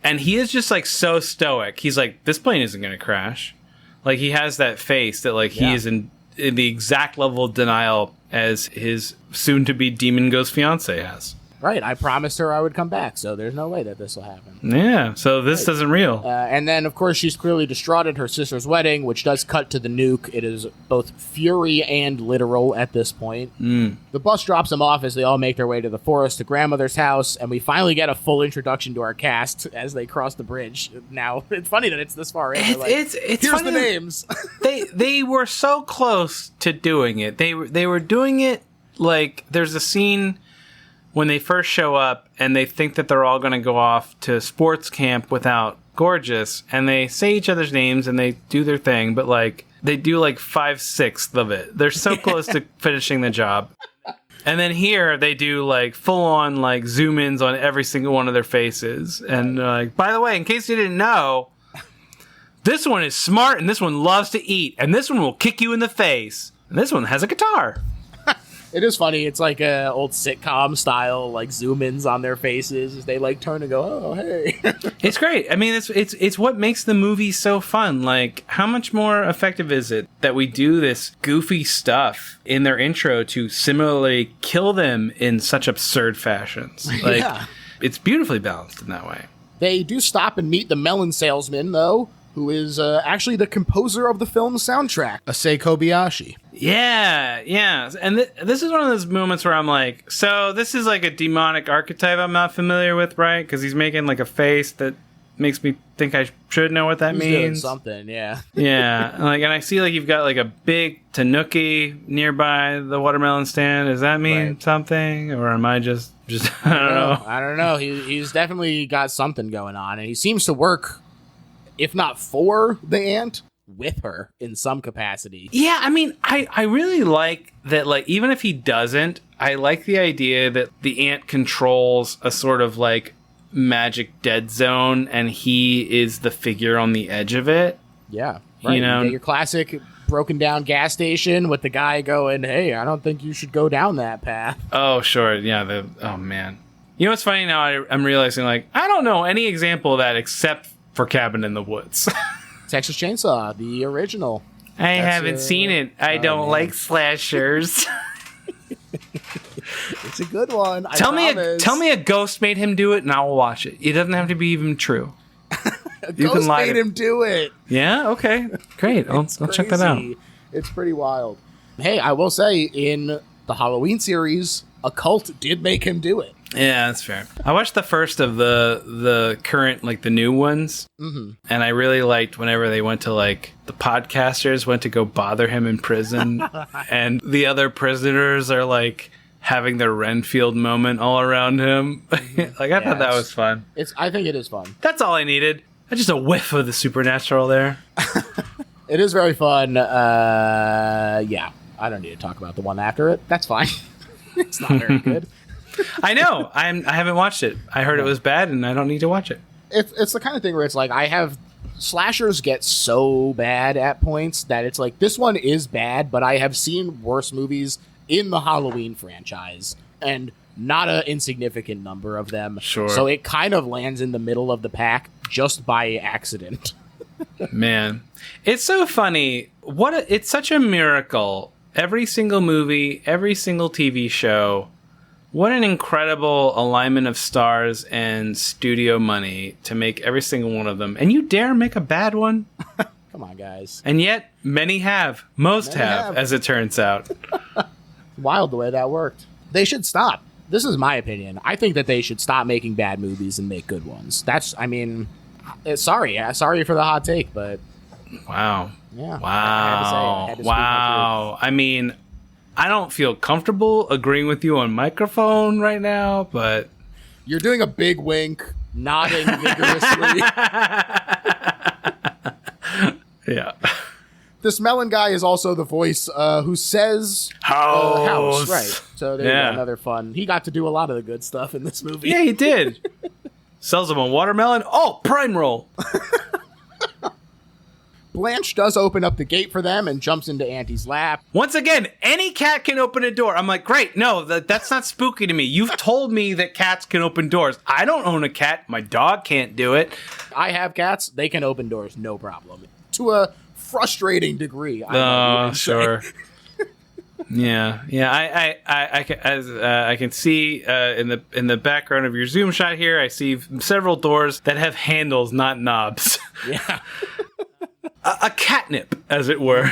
and he is just like so stoic. He's like, this plane isn't gonna crash. Like, he has that face that like he is in the exact level of denial as his soon-to-be demon ghost fiance has. Right, I promised her I would come back, so there's no way that this will happen. Yeah, so this isn't real. And then, of course, she's clearly distraught at her sister's wedding, which does cut to the nuke. It is both fury and literal at this point. The bus drops them off as they all make their way to the forest to grandmother's house, and we finally get a full introduction to our cast as they cross the bridge. Now, it's funny that it's this far in. It's here's funny the names. they were so close to doing it. They were doing it like there's a scene when they first show up and they think that they're all going to go off to sports camp without Gorgeous, and they say each other's names and they do their thing, but like they do like 5/6 of it. They're so close to finishing the job. And then here they do like full on like zoom ins on every single one of their faces. And like, by the way, in case you didn't know, this one is smart and this one loves to eat and this one will kick you in the face. And this one has a guitar. It is funny. It's like a old sitcom style, like zoom-ins on their faces as they like turn and go, "Oh, hey!" It's great. I mean, it's what makes the movie so fun. Like, how much more effective is it that we do this goofy stuff in their intro to similarly kill them in such absurd fashions? Like, it's beautifully balanced in that way. They do stop and meet the melon salesman, though, who is actually the composer of the film's soundtrack, Issei Kobayashi. Yeah. And this is one of those moments where I'm like, so this is like a demonic archetype I'm not familiar with, right? Because he's making like a face that makes me think I should know what that He's means. doing something, yeah. Yeah. Like, and I see like you've got like a big tanuki nearby the watermelon stand. Does that mean something? Or am I just I don't know. I don't know. He's definitely got something going on, and he seems to work, if not for the aunt, with her in some capacity. Yeah, I mean, I really like that, like, even if he doesn't, I like the idea that the aunt controls a sort of, like, magic dead zone, and he is the figure on the edge of it. Yeah, right. You know? You get your classic broken down gas station with the guy going, "Hey, I don't think you should go down that path." Oh, sure. Yeah, oh, man. You know what's funny now? I'm realizing, like, I don't know any example of that except for Cabin in the Woods. Texas Chainsaw, the original. I haven't seen it. I don't like slashers. It's a good one. Tell me a ghost made him do it, and I will watch it. It doesn't have to be even true. A ghost made him do it. Yeah. Okay. Great. I'll check that out. It's pretty wild. Hey, I will say, in the Halloween series, a cult did make him do it. Yeah, that's fair. I watched the first of the current, like the new ones, and I really liked whenever they went to like the podcasters went to go bother him in prison, and the other prisoners are like having their Renfield moment all around him. Like I thought that was fun. I think it is fun. That's all I needed. Just a whiff of the supernatural there. It is very fun. Yeah, I don't need to talk about the one after it. That's fine. It's not very good. I know. I haven't watched it. I heard it was bad, and I don't need to watch it. It's the kind of thing where it's like slashers get so bad at points that it's like this one is bad, but I have seen worse movies in the Halloween franchise, and not an insignificant number of them. Sure. So it kind of lands in the middle of the pack just by accident. Man, it's so funny. It's such a miracle. Every single movie, every single TV show. What an incredible alignment of stars and studio money to make every single one of them. And you dare make a bad one? Come on, guys. And yet, many have. Most have, as it turns out. Wild the way that worked. They should stop. This is my opinion. I think that they should stop making bad movies and make good ones. Sorry for the hot take, but... Wow. Yeah. Wow. Wow. I mean... I don't feel comfortable agreeing with you on microphone right now, but... You're doing a big wink, nodding vigorously. Yeah. This melon guy is also the voice who says... House. Right. So there's another fun... He got to do a lot of the good stuff in this movie. Yeah, he did. Sells him a watermelon. Oh, prime roll. Blanche does open up the gate for them and jumps into Auntie's lap. Once again, any cat can open a door. I'm like, great. No, that's not spooky to me. You've told me that cats can open doors. I don't own a cat. My dog can't do it. I have cats. They can open doors, no problem. To a frustrating degree. Sure. Yeah. I can see in the background of your zoom shot here, I see several doors that have handles, not knobs. Yeah. A catnip, as it were.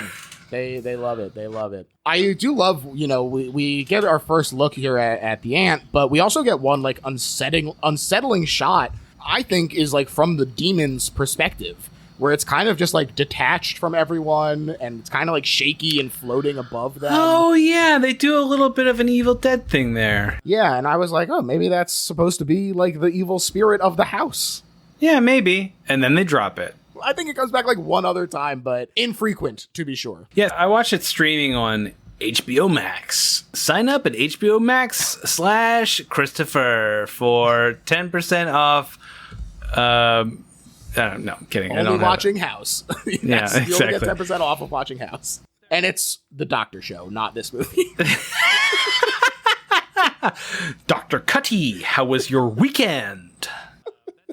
They love it. They love it. I do love, we get our first look here at the aunt, but we also get one like unsettling shot, I think, is like from the demon's perspective, where it's kind of just like detached from everyone and it's kind of like shaky and floating above them. Oh yeah, they do a little bit of an Evil Dead thing there. Yeah, and I was like, oh, maybe that's supposed to be like the evil spirit of the house. Yeah, maybe. And then they drop it. I think it comes back like one other time, but infrequent, to be sure. Yeah, I watched it streaming on HBO Max. Sign up at HBO Max/Christopher for 10% off. No, I'm kidding. Only watching House. Yeah, exactly. You only get 10% off of watching House. And it's the Doctor Show, not this movie. Dr. Cutty, how was your weekend?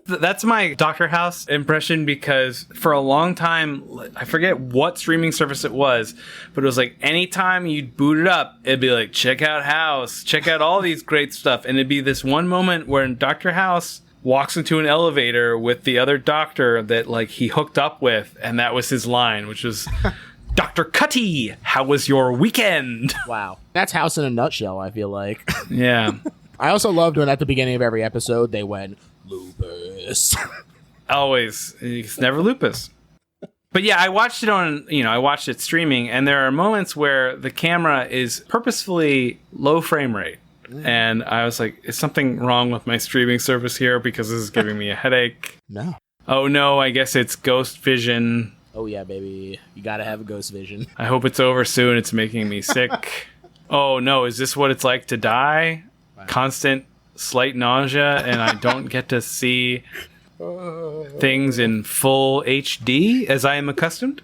That's my Dr. House impression, because for a long time, I forget what streaming service it was, but it was like anytime you'd boot it up, it'd be like, check out House, check out all these great stuff. And it'd be this one moment where Dr. House walks into an elevator with the other doctor that like he hooked up with, and that was his line, which was, Dr. Cutty, how was your weekend? Wow. That's House in a nutshell, I feel like. Yeah. I also loved when at the beginning of every episode they went, lupus. Always. It's never lupus. But yeah, I watched it streaming, and there are moments where the camera is purposefully low frame rate. And I was like, is something wrong with my streaming service here? Because this is giving me a headache. No. Oh no, I guess it's ghost vision. Oh yeah, baby. You gotta have a ghost vision. I hope it's over soon. It's making me sick. Oh no, is this what it's like to die? Wow. Constant slight nausea, and I don't get to see things in full HD as I am accustomed.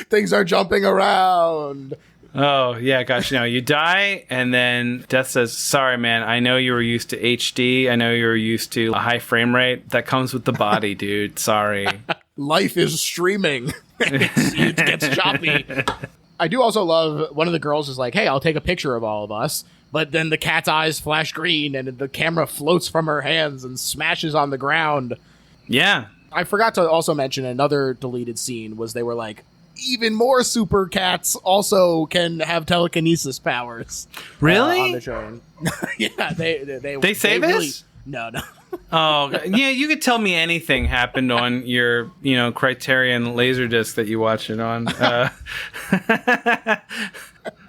Things are jumping around. Oh, yeah, gosh, you die, and then death says, sorry, man, I know you were used to HD. I know you were used to a high frame rate. That comes with the body, dude. Sorry. Life is streaming. It gets choppy. I do also love one of the girls is like, hey, I'll take a picture of all of us. But then the cat's eyes flash green, and the camera floats from her hands and smashes on the ground. Yeah. I forgot to also mention another deleted scene was they were like, even more super cats also can have telekinesis powers. Really? On the train. Yeah, they say this? Really, no. Oh, yeah, you could tell me anything happened on your, Criterion Laserdisc that you watch it on.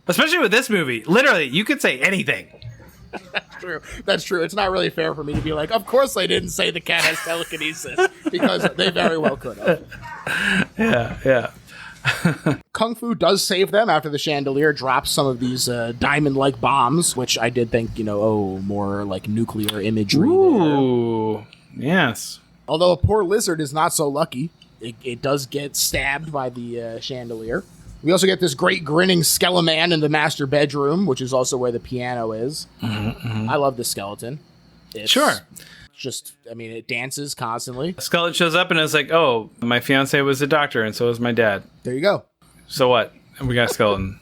Especially with this movie. Literally, you could say anything. That's true. It's not really fair for me to be like, of course they didn't say the cat has telekinesis, because they very well could have. Yeah. Kung Fu does save them after the chandelier drops some of these diamond-like bombs, which I did think, more like nuclear imagery. Ooh, yes. Although a poor lizard is not so lucky. It does get stabbed by the chandelier. We also get this great grinning skeleton in the master bedroom, which is also where the piano is. I love the skeleton. Sure. It dances constantly. Skeleton shows up and is like, oh, my fiance was a doctor and so was my dad. There you go. So what? We got a skeleton.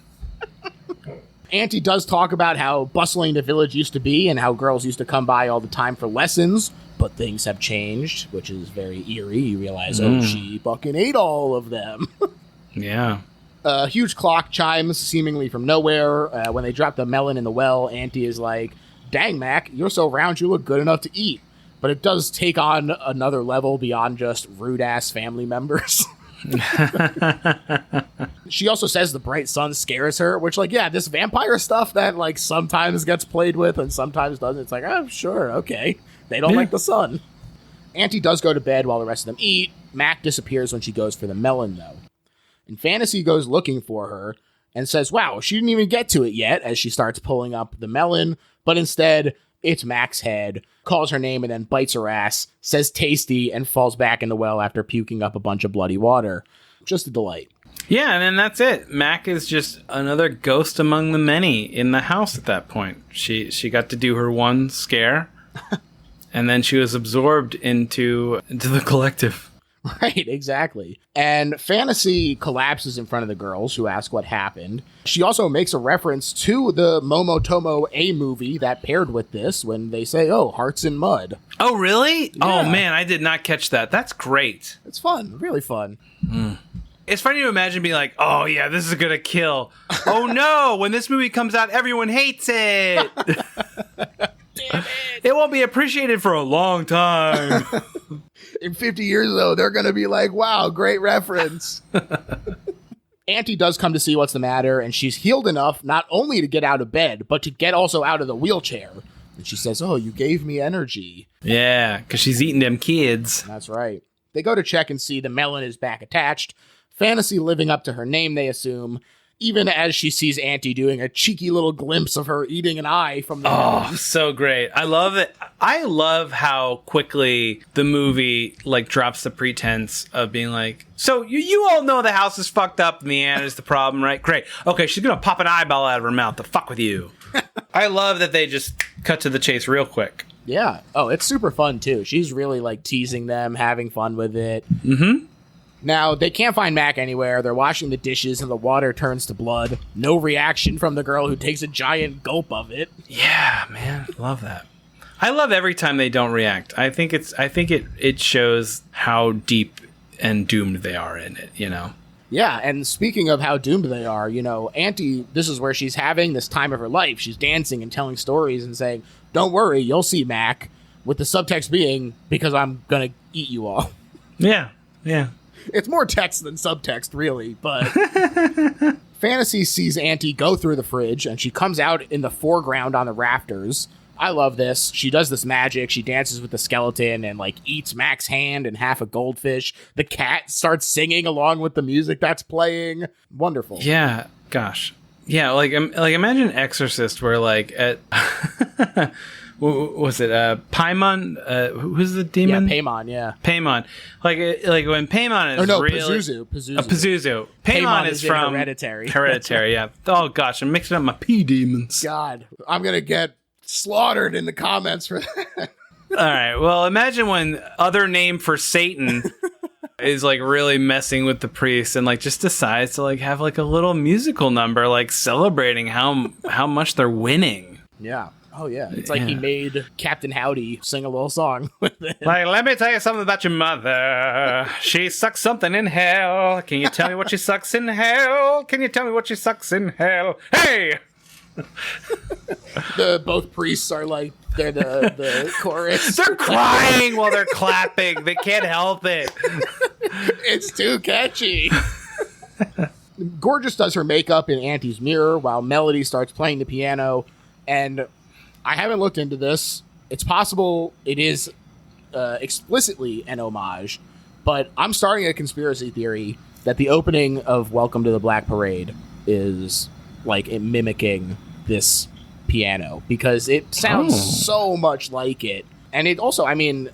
Auntie does talk about how bustling the village used to be and how girls used to come by all the time for lessons, but things have changed, which is very eerie. You realize, she fucking ate all of them. Yeah. A huge clock chimes seemingly from nowhere. When they drop the melon in the well, Auntie is like, dang, Mac, you're so round you look good enough to eat. But it does take on another level beyond just rude-ass family members. She also says the bright sun scares her, which, this vampire stuff that, sometimes gets played with and sometimes doesn't. It's like, oh, sure, okay. They don't like the sun. Auntie does go to bed while the rest of them eat. Mac disappears when she goes for the melon, though. And Fantasy goes looking for her and says, wow, she didn't even get to it yet, as she starts pulling up the melon. But instead, it's Mac's head, calls her name and then bites her ass, says tasty, and falls back in the well after puking up a bunch of bloody water. Just a delight. Yeah, and then that's it. Mac is just another ghost among the many in the house at that point. She got to do her one scare, and then she was absorbed into the collective. Right, exactly. And Fantasy collapses in front of the girls, who ask what happened. She also makes a reference to the Momotomo A movie that paired with this when they say, oh, Hearts in Mud. Oh, really? Yeah. Oh, man, I did not catch that. That's great. It's fun. Really fun. It's funny to imagine being like, oh, yeah, this is going to kill. Oh, no, when this movie comes out, everyone hates it. Damn it. It won't be appreciated for a long time. In 50 years, though, they're going to be like, wow, great reference. Auntie does come to see what's the matter, and she's healed enough not only to get out of bed, but to get also out of the wheelchair. And she says, oh, you gave me energy. Yeah, because she's eating them kids. That's right. They go to check and see the melon is back attached. Fantasy living up to her name, they assume, even as she sees Auntie doing a cheeky little glimpse of her eating an eye from the melon. So great. I love it. I love how quickly the movie drops the pretense of being like, so you all know the house is fucked up and the aunt is the problem, right? Great. Okay, she's gonna pop an eyeball out of her mouth to fuck with you. I love that they just cut to the chase real quick. Yeah. Oh, it's super fun too. She's really teasing them, having fun with it. Mm-hmm. Now, they can't find Mac anywhere. They're washing the dishes and the water turns to blood. No reaction from the girl who takes a giant gulp of it. Yeah, man. Love that. I love every time they don't react. I think it shows how deep and doomed they are in it, Yeah, and speaking of how doomed they are, Auntie, this is where she's having this time of her life. She's dancing and telling stories and saying, don't worry, you'll see Mac, with the subtext being, because I'm gonna eat you all. Yeah. It's more text than subtext, really, but Fantasy sees Auntie go through the fridge, and she comes out in the foreground on the rafters. I love this. She does this magic. She dances with the skeleton and, eats Mac's hand and half a goldfish. The cat starts singing along with the music that's playing. Wonderful. Yeah, gosh. Yeah, imagine Exorcist where, at... What was it? Paimon? Who's the demon? Yeah, Paimon, yeah. Paimon. When Paimon is Pazuzu. Pazuzu. Paimon is from... Hereditary. Hereditary, yeah. Oh, gosh, I'm mixing up my P-demons. God, I'm going to get slaughtered in the comments for that. All right, well, imagine when other name for Satan is, really messing with the priest and, just decides to, have, a little musical number, celebrating how much they're winning. Yeah. Oh, yeah. It's like he made Captain Howdy sing a little song with it. Like, let me tell you something about your mother. She sucks something in hell. Can you tell me what she sucks in hell? Can you tell me what she sucks in hell? Hey! Both priests are like, they're the chorus. They're crying while they're clapping. They can't help it. It's too catchy. Gorgeous does her makeup in Auntie's mirror while Melody starts playing the piano. And I haven't looked into this. It's possible it is explicitly an homage, but I'm starting a conspiracy theory that the opening of Welcome to the Black Parade is like mimicking this piano because it sounds so much like it. And it also, I mean,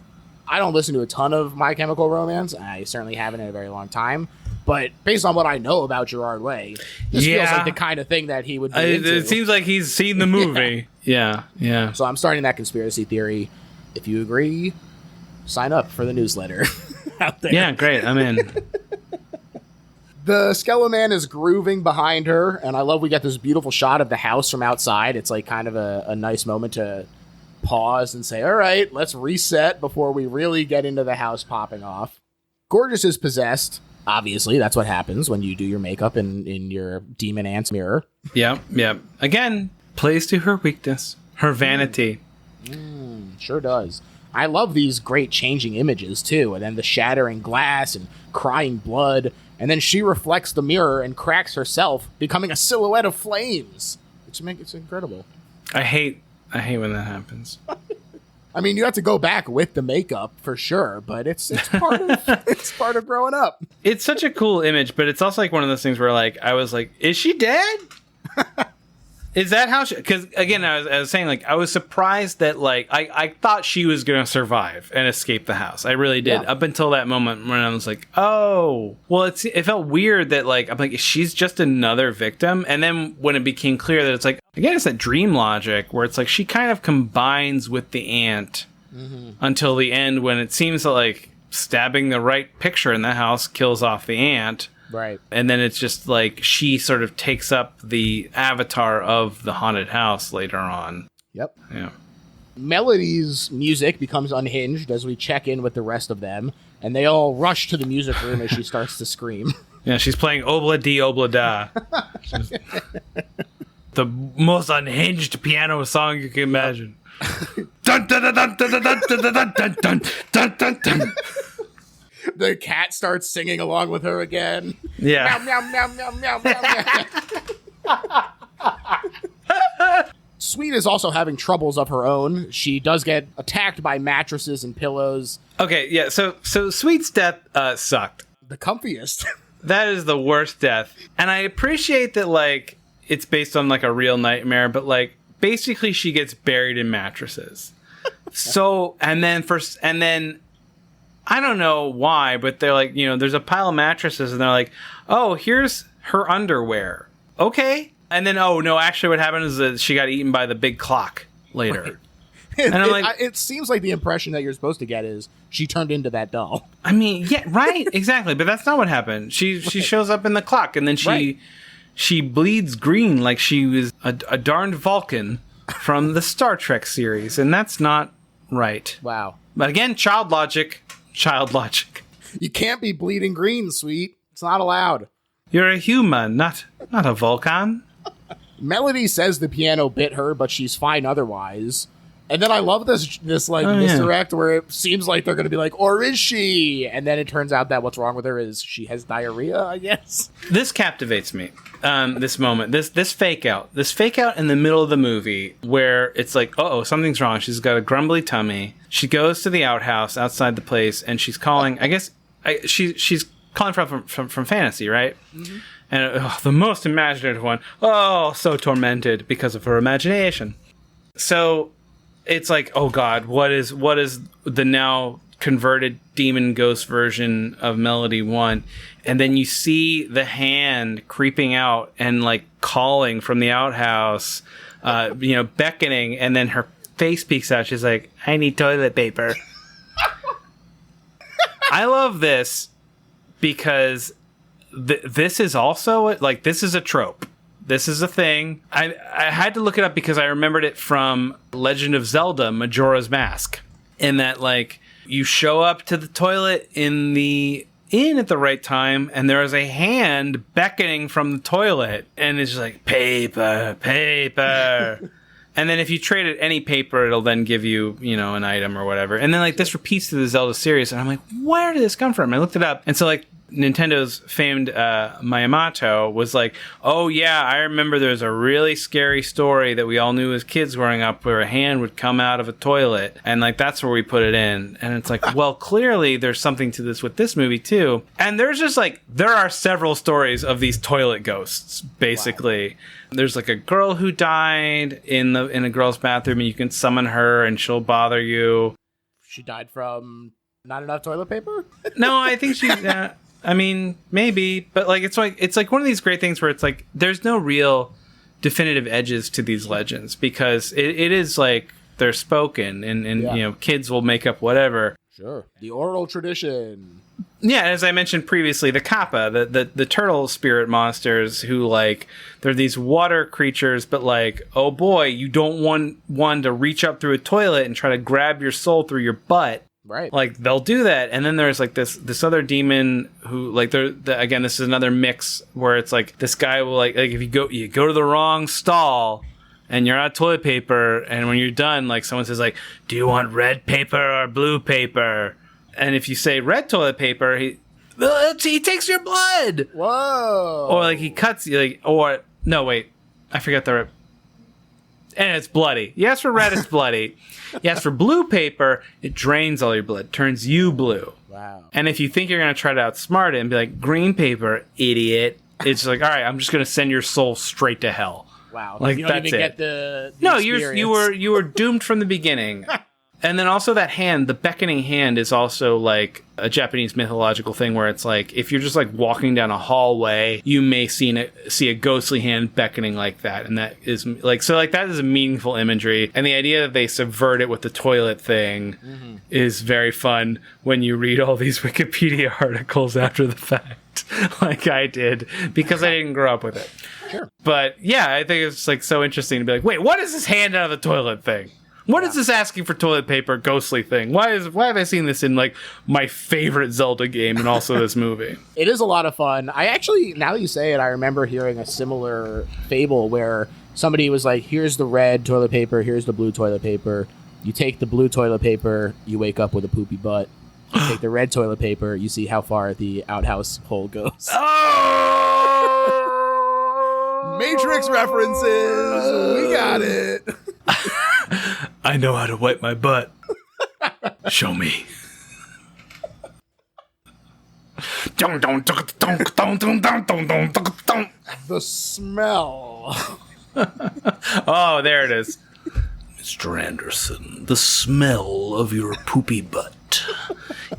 I don't listen to a ton of My Chemical Romance. I certainly haven't in a very long time. But based on what I know about Gerard Way, this feels like the kind of thing that he would be into. It seems like he's seen the movie. Yeah. So I'm starting that conspiracy theory. If you agree, sign up for the newsletter out there. Yeah, great. I'm in. The Skella Man is grooving behind her, and I love we get this beautiful shot of the house from outside. It's like kind of a nice moment to pause and say, all right, let's reset before we really get into the house popping off. Gorgeous is possessed. Obviously, that's what happens when you do your makeup in your demon aunt's mirror. Yep. Again, plays to her weakness, her vanity. Sure does. I love these great changing images, too, and then the shattering glass and crying blood, and then she reflects the mirror and cracks herself, becoming a silhouette of flames. It's incredible. I hate when that happens. I mean, you have to go back with the makeup for sure, but it's part of it's part of growing up. It's such a cool image, but it's also like one of those things where like I was like, is she dead? Is that how she... Because, again, I was saying, like, I was surprised that, like, I thought she was going to survive and escape the house. I really did. Yeah. Up until that moment when I was like, oh. Well, it felt weird that, like, I'm like, she's just another victim. And then when it became clear that it's like, again, it's that dream logic where it's like she kind of combines with the aunt until the end when it seems like stabbing the right picture in the house kills off the aunt. Right. And then it's just like she sort of takes up the avatar of the haunted house later on. Yep. Yeah. Melody's music becomes unhinged as we check in with the rest of them, and they all rush to the music room as she starts to scream. Yeah, she's playing Obla Di Obla Da. The most unhinged piano song you can imagine. Dun dun dun dun dun dun dun dun dun dun dun dun dun. The cat starts singing along with her again. Yeah. Meow, meow, meow, meow, meow, meow. Sweet is also having troubles of her own. She does get attacked by mattresses and pillows. Okay, yeah, so Sweet's death sucked. The comfiest. That is the worst death. And I appreciate that, like, it's based on, like, a real nightmare, but, like, basically she gets buried in mattresses. So, and then I don't know why, but they're like, you know, there's a pile of mattresses and they're like, oh, here's her underwear. Okay. And then, oh, no, actually what happened is that she got eaten by the big clock later. Right. And I'm like, it seems like the impression that you're supposed to get is she turned into that doll. I mean, yeah, right. Exactly. But that's not what happened. She shows up in the clock and then she bleeds green like she was a darned Vulcan from the Star Trek series. And that's not right. Wow. But again, child logic. You can't be bleeding green, Sweet. It's not allowed. You're a human, not a Vulcan. Melody says the piano bit her, but she's fine otherwise. And then I love this misdirect where it seems like they're going to be like, or is she? And then it turns out that what's wrong with her is she has diarrhea, I guess. This captivates me. This moment, this fake out in the middle of the movie where it's like, uh-oh, something's wrong. She's got a grumbly tummy. She goes to the outhouse outside the place and she's calling, I guess, she's calling from fantasy, right? Mm-hmm. And the most imaginative one. Oh, so tormented because of her imagination. So it's like, oh God, what is the now converted demon ghost version of Melody want? And then you see the hand creeping out and like calling from the outhouse, beckoning, and then her face peeks out. She's like, I need toilet paper. I love this because this is also like, this is a trope. this is a thing. I had to look it up because I remembered it from Legend of Zelda Majora's Mask. In that, like, you show up to the toilet in the inn at the right time, and there is a hand beckoning from the toilet, and it's just like, paper, paper. And then if you trade it any paper, it'll then give you, you know, an item or whatever. And then, like, this repeats through the Zelda series, and I'm like, where did this come from? I looked it up, and so, like, Nintendo's famed Miyamoto was like, oh yeah, I remember there's a really scary story that we all knew as kids growing up where a hand would come out of a toilet, and like that's where we put it in. And it's like, well, clearly there's something to this with this movie too. And there's just like, there are several stories of these toilet ghosts, basically. Wow. There's like a girl who died in a girl's bathroom, and you can summon her and she'll bother you. She died from not enough toilet paper? No, I think she I mean, maybe, but like it's like one of these great things where it's like there's no real definitive edges to these legends, because it is like they're spoken, and you know, kids will make up whatever. Sure. The oral tradition. Yeah, as I mentioned previously, the kappa, the turtle spirit monsters who, like, they're these water creatures, but like, oh boy, you don't want one to reach up through a toilet and try to grab your soul through your butt. Right. Like, they'll do that. And then there's like this other demon who, like, again, this is another mix where it's like this guy will like if you go to the wrong stall and you're out of toilet paper, and when you're done, like, someone says like, do you want red paper or blue paper? And if you say red toilet paper, he takes your blood. Whoa. Or like he cuts you, like, or no, wait, I forget the. And it's bloody. You ask for red, it's bloody. You ask for blue paper, it drains all your blood, turns you blue. Wow. And if you think you're going to try to outsmart it and be like, green paper, idiot, it's like, all right, I'm just going to send your soul straight to hell. Wow. Like, you don't that's even it. Get the no, experience. you were doomed from the beginning. And then also that hand, the beckoning hand, is also like a Japanese mythological thing where it's like, if you're just like walking down a hallway, you may see a ghostly hand beckoning like that. And that is like, so like that is a meaningful imagery. And the idea that they subvert it with the toilet thing is very fun when you read all these Wikipedia articles after the fact, like I did, because I didn't grow up with it. Sure. But yeah, I think it's like so interesting to be like, wait, what is this hand out of the toilet thing? What is this asking for toilet paper ghostly thing? Why have I seen this in like my favorite Zelda game and also this movie? It is a lot of fun. I actually, now that you say it, I remember hearing a similar fable where somebody was like, here's the red toilet paper, here's the blue toilet paper. You take the blue toilet paper, you wake up with a poopy butt. You take the red toilet paper, you see how far the outhouse hole goes. Oh! Matrix references! We got it! I know how to wipe my butt. Show me. The smell. Oh, there it is. Mr. Anderson, the smell of your poopy butt.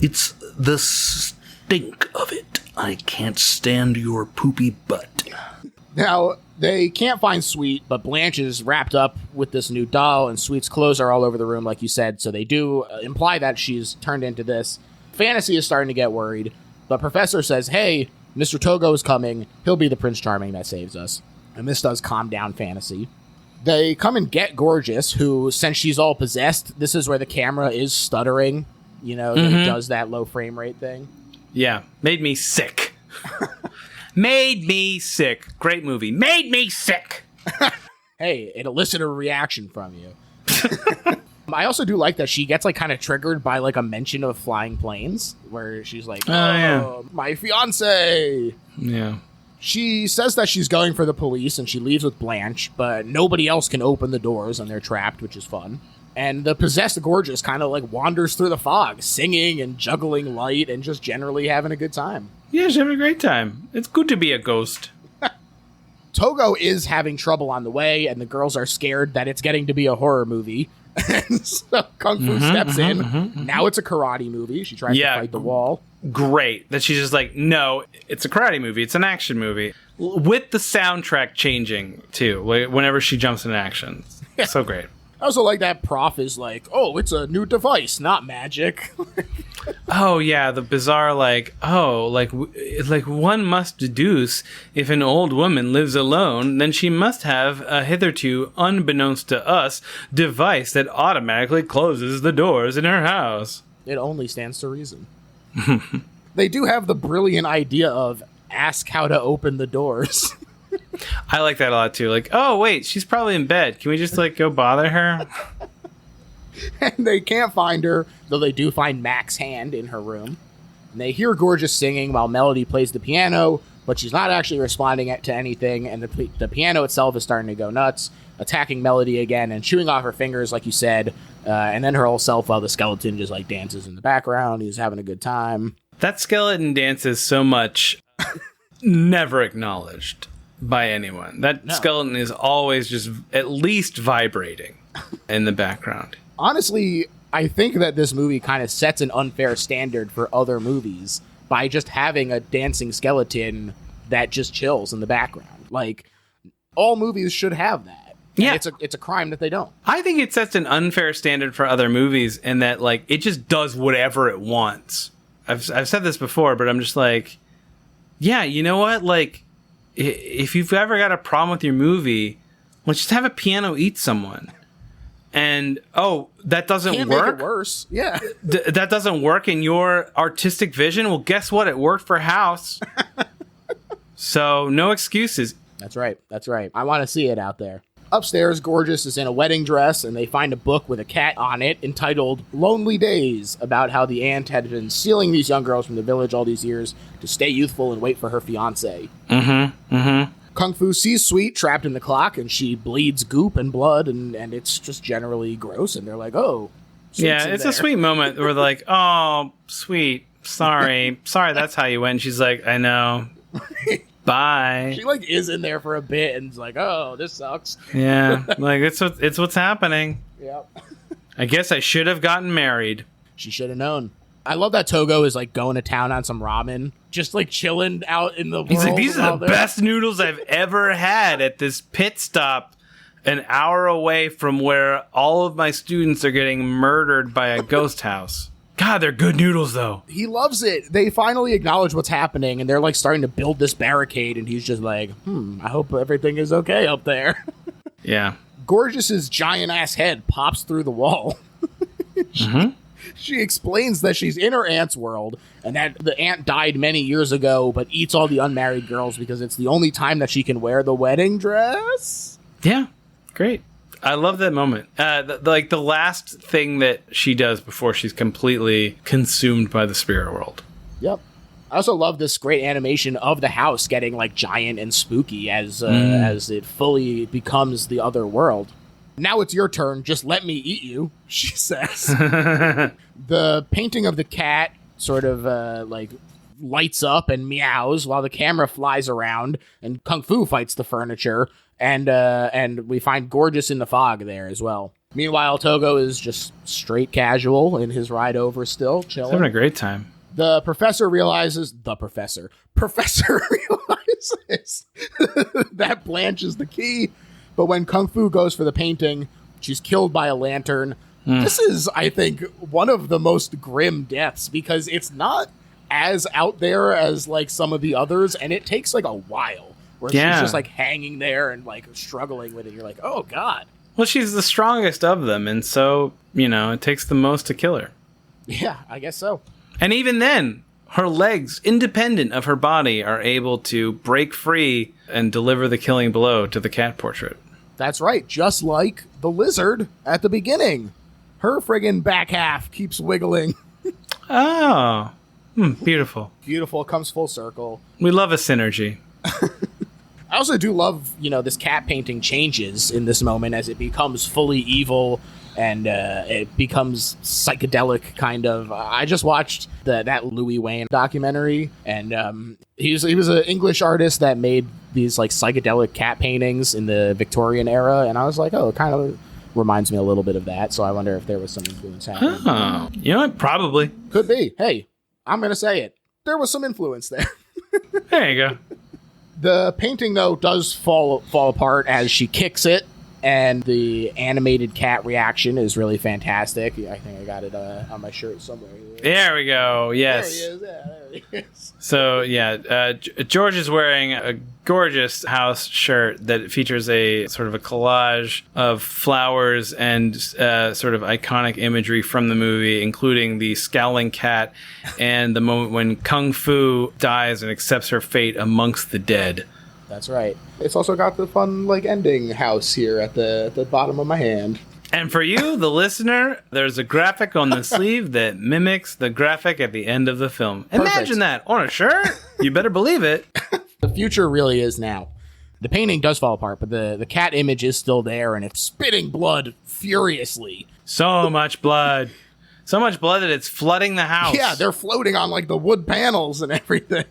It's the stink of it. I can't stand your poopy butt. Now, they can't find Sweet, but Blanche is wrapped up with this new doll, and Sweet's clothes are all over the room, like you said, so they do imply that she's turned into this. Fantasy is starting to get worried, but Professor says, hey, Mr. Togo is coming. He'll be the Prince Charming that saves us. And this does calm down Fantasy. They come and get Gorgeous, who, since she's all possessed, this is where the camera is stuttering, you know, that it does that low frame rate thing. Yeah, made me sick. Made me sick. Great movie. Made me sick. Hey, it elicited a reaction from you. I also do like that she gets like kind of triggered by like a mention of flying planes, where she's like, yeah. My fiance. Yeah. She says that she's going for the police, and she leaves with Blanche, but nobody else can open the doors, and they're trapped, which is fun. And the possessed Gorgeous kind of like wanders through the fog, singing and juggling light and just generally having a good time. Yeah, she's having a great time. It's good to be a ghost. Togo is having trouble on the way, and the girls are scared that it's getting to be a horror movie. And so Kung Fu steps in. Now it's a karate movie. She tries to fight the wall. Great. That she's just like, no, it's a karate movie. It's an action movie. With the soundtrack changing, too, whenever she jumps into action. So great. I also like that Prof is like, oh, it's a new device, not magic. Oh yeah, the bizarre like one must deduce if an old woman lives alone, then she must have a hitherto unbeknownst to us device that automatically closes the doors in her house. It only stands to reason. They do have the brilliant idea of ask how to open the doors. I like that a lot too. Like, oh wait, she's probably in bed. Can we just like go bother her? And they can't find her, though they do find Mac's hand in her room. And they hear Gorgeous singing while Melody plays the piano, but she's not actually responding to anything, and the piano itself is starting to go nuts, attacking Melody again and chewing off her fingers, like you said, and then her whole self while the skeleton just like dances in the background. He's having a good time. That skeleton dances so much, never acknowledged by anyone. That skeleton is always just at least vibrating in the background. Honestly, I think that this movie kind of sets an unfair standard for other movies by just having a dancing skeleton that just chills in the background. Like, all movies should have that. And yeah. It's a crime that they don't. I think it sets an unfair standard for other movies in that, like, it just does whatever it wants. I've said this before, but I'm just like, yeah, you know what? Like, if you've ever got a problem with your movie, let's just have a piano eat someone. And, oh, that doesn't Can't work? make it worse. Yeah. That doesn't work in your artistic vision? Well, guess what? It worked for House. So, no excuses. That's right. That's right. I want to see it out there. Upstairs, Gorgeous is in a wedding dress, and they find a book with a cat on it entitled Lonely Days, about how the aunt had been stealing these young girls from the village all these years to stay youthful and wait for her fiancé. Mm-hmm. Mm-hmm. Kung Fu sees Sweet trapped in the clock, and she bleeds goop and blood, and it's just generally gross, and they're like, oh, Sweet's yeah, it's a sweet moment where they're like, oh, Sweet, sorry, that's how you went. And she's like, I know, bye. She like is in there for a bit, and is like, oh, this sucks. Yeah, like it's what's happening. Yep. I guess I should have gotten married. She should have known. I love that Togo is like going to town on some ramen, just like chilling out in the world. He's like, these are the best noodles I've ever had at this pit stop an hour away from where all of my students are getting murdered by a ghost house. God, they're good noodles, though. He loves it. They finally acknowledge what's happening, and they're like starting to build this barricade, and he's just like, I hope everything is okay up there. Yeah. Gorgeous's giant-ass head pops through the wall. She explains that she's in her aunt's world, and that the aunt died many years ago, but eats all the unmarried girls because it's the only time that she can wear the wedding dress. Yeah, great. I love that moment. The last thing that she does before she's completely consumed by the spirit world. Yep. I also love this great animation of the house getting like giant and spooky as it fully becomes the other world. Now it's your turn. Just let me eat you, she says. The painting of the cat sort of like lights up and meows while the camera flies around, and Kung Fu fights the furniture, and we find Gorgeous in the fog there as well. Meanwhile, Togo is just straight casual in his ride over still, chilling. He's having a great time. The professor realizes that Blanche is the key. But when Kung Fu goes for the painting, she's killed by a lantern. This is, I think, one of the most grim deaths because it's not as out there as like some of the others, and it takes like a while where she's just like hanging there and like struggling with it. You're like, oh god. Well, she's the strongest of them, and so, it takes the most to kill her. Yeah, I guess so. And even then, her legs, independent of her body, are able to break free and deliver the killing blow to the cat portrait. That's right, just like the lizard at the beginning. Her friggin' back half keeps wiggling. Oh, beautiful. Beautiful, comes full circle. We love a synergy. I also do love, this cat painting changes in this moment as it becomes fully evil and it becomes psychedelic kind of. I just watched that Louis Wayne documentary, and he was an English artist that made these like psychedelic cat paintings in the Victorian era, and I was like, oh, it kind of reminds me a little bit of that, so I wonder if there was some influence happening. Oh, you know what? Probably. Could be. Hey, I'm going to say it. There was some influence there. There you go. The painting, though, does fall apart as she kicks it, And the animated cat reaction is really fantastic. I think I got it on my shirt somewhere. There we go. Yes. There he is. Yeah, there he is. So, George is wearing a gorgeous house shirt that features a sort of a collage of flowers and sort of iconic imagery from the movie, including the scowling cat and the moment when Kung Fu dies and accepts her fate amongst the dead. That's right. It's also got the fun, ending house here at the bottom of my hand. And for you, the listener, there's a graphic on the sleeve that mimics the graphic at the end of the film. Perfect. Imagine that on a shirt. You better believe it. The future really is now. The painting does fall apart, but the cat image is still there, and it's spitting blood furiously. So much blood. So much blood that it's flooding the house. Yeah, they're floating on, the wood panels and everything.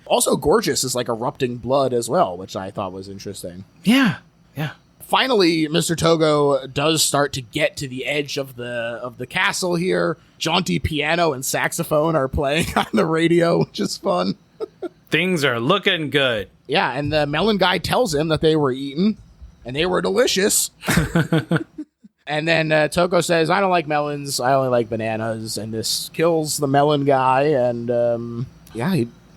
Also, Gorgeous is, erupting blood as well, which I thought was interesting. Yeah. Finally, Mr. Togo does start to get to the edge of the castle here. Jaunty piano and saxophone are playing on the radio, which is fun. Things are looking good. Yeah, and the melon guy tells him that they were eaten, and they were delicious. And then Togo says, I don't like melons, I only like bananas, and this kills the melon guy, and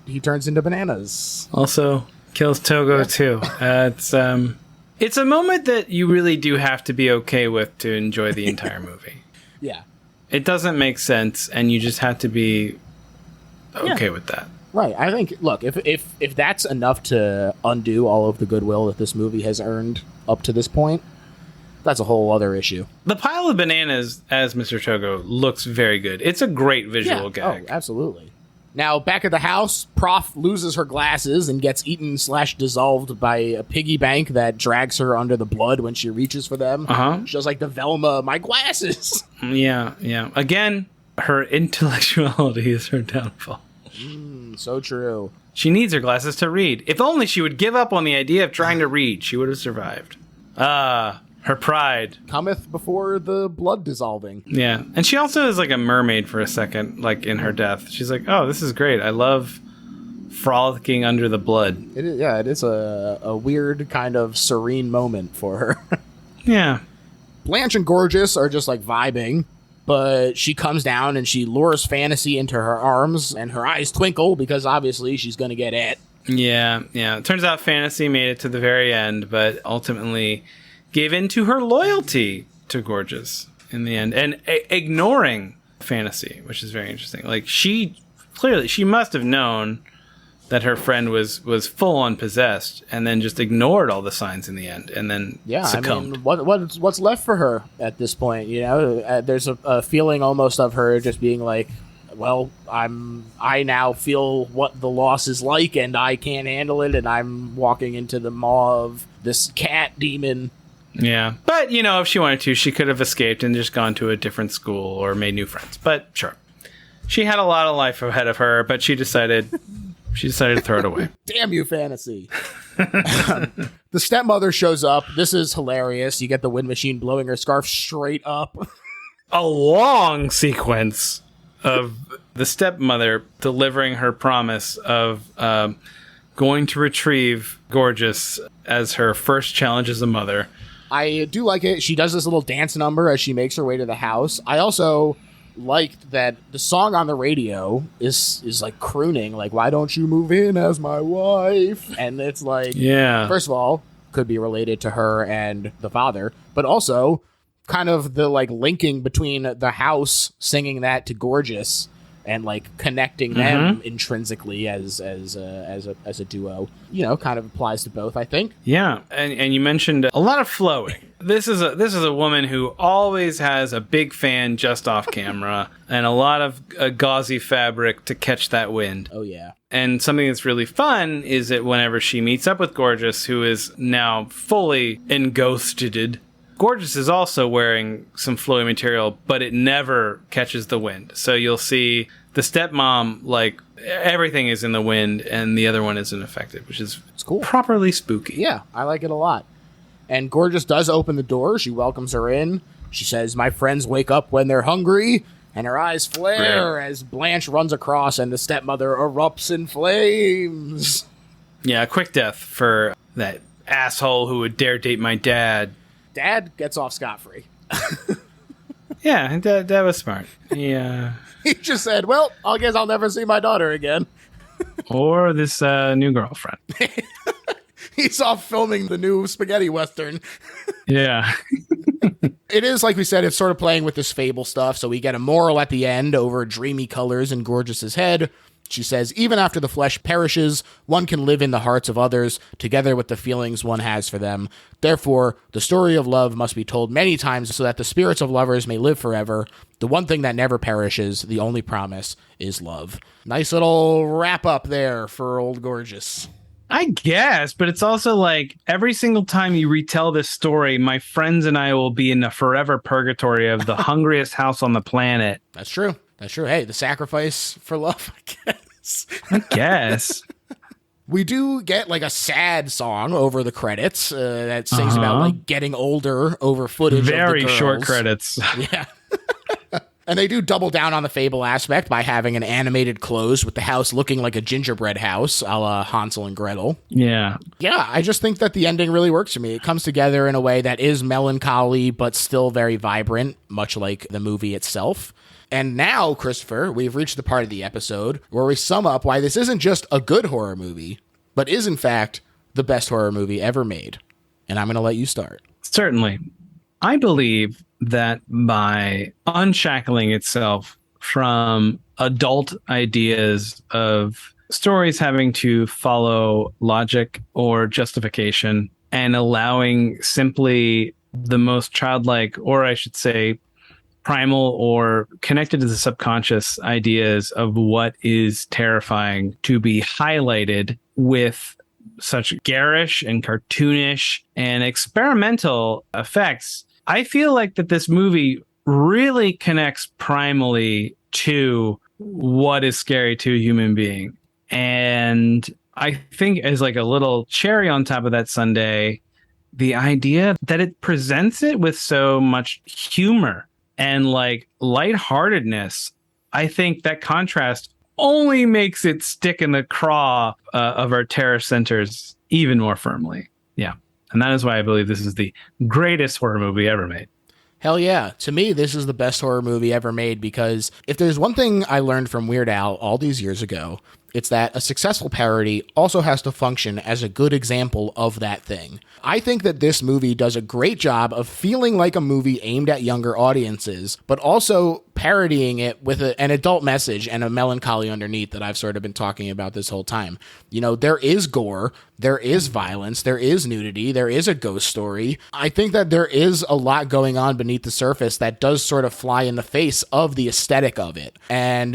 he turns into bananas. Also kills Togo too. It's a moment that you really do have to be okay with to enjoy the entire movie. Yeah. It doesn't make sense, and you just have to be okay with that. Right. I think, look, if that's enough to undo all of the goodwill that this movie has earned up to this point, that's a whole other issue. The pile of bananas as Mr. Togo looks very good. It's a great visual gag. Oh, absolutely. Now, back at the house, Prof loses her glasses and gets eaten/dissolved by a piggy bank that drags her under the blood when she reaches for them. Uh-huh. She does the Velma, my glasses. Yeah. Again, her intellectuality is her downfall. So true. She needs her glasses to read. If only she would give up on the idea of trying to read, she would have survived. Her pride. Cometh before the blood dissolving. Yeah. And she also is like a mermaid for a second, in her death. She's like, oh, this is great. I love frolicking under the blood. It is a weird kind of serene moment for her. Yeah. Blanche and Gorgeous are just vibing, but she comes down and she lures Fantasy into her arms, and her eyes twinkle because obviously she's going to get it. Yeah. It turns out Fantasy made it to the very end, but ultimately gave in to her loyalty to Gorgeous in the end, and ignoring Fantasy, which is very interesting. She must have known that her friend was full on possessed, and then just ignored all the signs in the end, and then succumbed. I mean, what's left for her at this point? There's a feeling almost of her just being well, I now feel what the loss is like, and I can't handle it, and I'm walking into the maw of this cat demon. Yeah. But, if she wanted to, she could have escaped and just gone to a different school or made new friends. But sure. She had a lot of life ahead of her, but she decided to throw it away. Damn you, Fantasy. The stepmother shows up. This is hilarious. You get the wind machine blowing her scarf straight up. A long sequence of the stepmother delivering her promise of going to retrieve Gorgeous as her first challenge as a mother. I do like it. She does this little dance number as she makes her way to the house. I also liked that the song on the radio is crooning, why don't you move in as my wife? And it's first of all, could be related to her and the father, but also kind of the linking between the house singing that to Gorgeous and connecting them intrinsically as a duo, kind of applies to both, I think. Yeah, and you mentioned a lot of flowing. This is a woman who always has a big fan just off camera and a lot of gauzy fabric to catch that wind. Oh yeah. And something that's really fun is that whenever she meets up with Gorgeous, who is now fully enghosted, Gorgeous is also wearing some flowy material, but it never catches the wind. So you'll see the stepmom, everything is in the wind, and the other one isn't affected, which is cool. Properly spooky. Yeah, I like it a lot. And Gorgeous does open the door. She welcomes her in. She says, my friends wake up when they're hungry, and her eyes flare as Blanche runs across, and the stepmother erupts in flames. Yeah, a quick death for that asshole who would dare date my dad. Dad gets off scot-free. Yeah, Dad was smart. Yeah. He just said, well, I guess I'll never see my daughter again. Or this new girlfriend. He's off filming the new spaghetti western. Yeah. It is, like we said, it's sort of playing with this fable stuff. So we get a moral at the end over dreamy colors in Gorgeous's head. She says, even after the flesh perishes, one can live in the hearts of others, together with the feelings one has for them. Therefore, the story of love must be told many times so that the spirits of lovers may live forever. The one thing that never perishes, the only promise, is love. Nice little wrap up there for old Gorgeous. I guess, but it's also like every single time you retell this story, my friends and I will be in the forever purgatory of the hungriest house on the planet. That's true. That's true. Hey, the sacrifice for love, I guess. I guess. We do get like a sad song over the credits that sings about like getting older over footage Very of the girls. short credits. Yeah. And they do double down on the fable aspect by having an animated close with the house looking like a gingerbread house, a la Hansel and Gretel. Yeah. Yeah, I just think that the ending really works for me. It comes together in a way that is melancholy, but still very vibrant, much like the movie itself. And now, Christopher, we've reached the part of the episode where we sum up why this isn't just a good horror movie, but is, in fact, the best horror movie ever made. And I'm going to let you start. Certainly. I believe that by unshackling itself from adult ideas of stories having to follow logic or justification and allowing simply the most childlike, or I should say, primal or connected to the subconscious ideas of what is terrifying to be highlighted with such garish and cartoonish and experimental effects, I feel like that this movie really connects primally to what is scary to a human being. And I think as like a little cherry on top of that sundae, the idea that it presents it with so much humor and like lightheartedness, I think that contrast only makes it stick in the craw of our terror centers even more firmly. Yeah. And that is why I believe this is the greatest horror movie ever made. Hell yeah. To me, this is the best horror movie ever made because if there's one thing I learned from Weird Al all these years ago, it's that a successful parody also has to function as a good example of that thing. I think that this movie does a great job of feeling like a movie aimed at younger audiences, but also parodying it with an adult message and a melancholy underneath that I've sort of been talking about this whole time. You know, there is gore, there is violence, there is nudity, there is a ghost story. I think that there is a lot going on beneath the surface that does sort of fly in the face of the aesthetic of it. And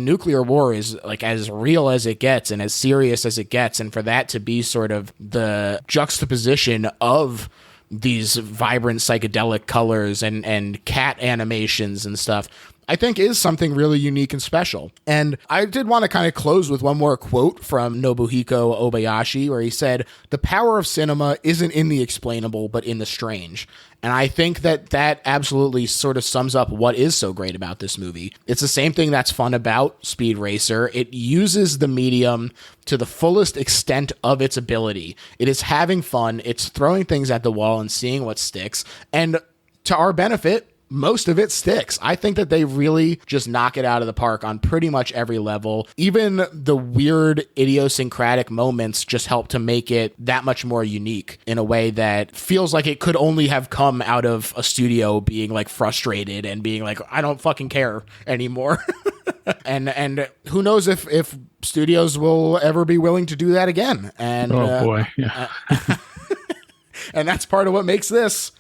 nuclear war is like as real as it gets and as serious as it gets. And for that to be sort of the juxtaposition of these vibrant psychedelic colors and cat animations and stuff, I think is something really unique and special. And I did want to kind of close with one more quote from Nobuhiko Obayashi, where he said, "The power of cinema isn't in the explainable, but in the strange." And I think that that absolutely sort of sums up what is so great about this movie. It's the same thing that's fun about Speed Racer. It uses the medium to the fullest extent of its ability. It is having fun. It's throwing things at the wall and seeing what sticks. And to our benefit, most of it sticks. I think that they really just knock it out of the park on pretty much every level. Even the weird idiosyncratic moments just help to make it that much more unique in a way that feels like it could only have come out of a studio being like frustrated and being like, I don't fucking care anymore. and who knows if studios will ever be willing to do that again. And boy. Yeah. And that's part of what makes this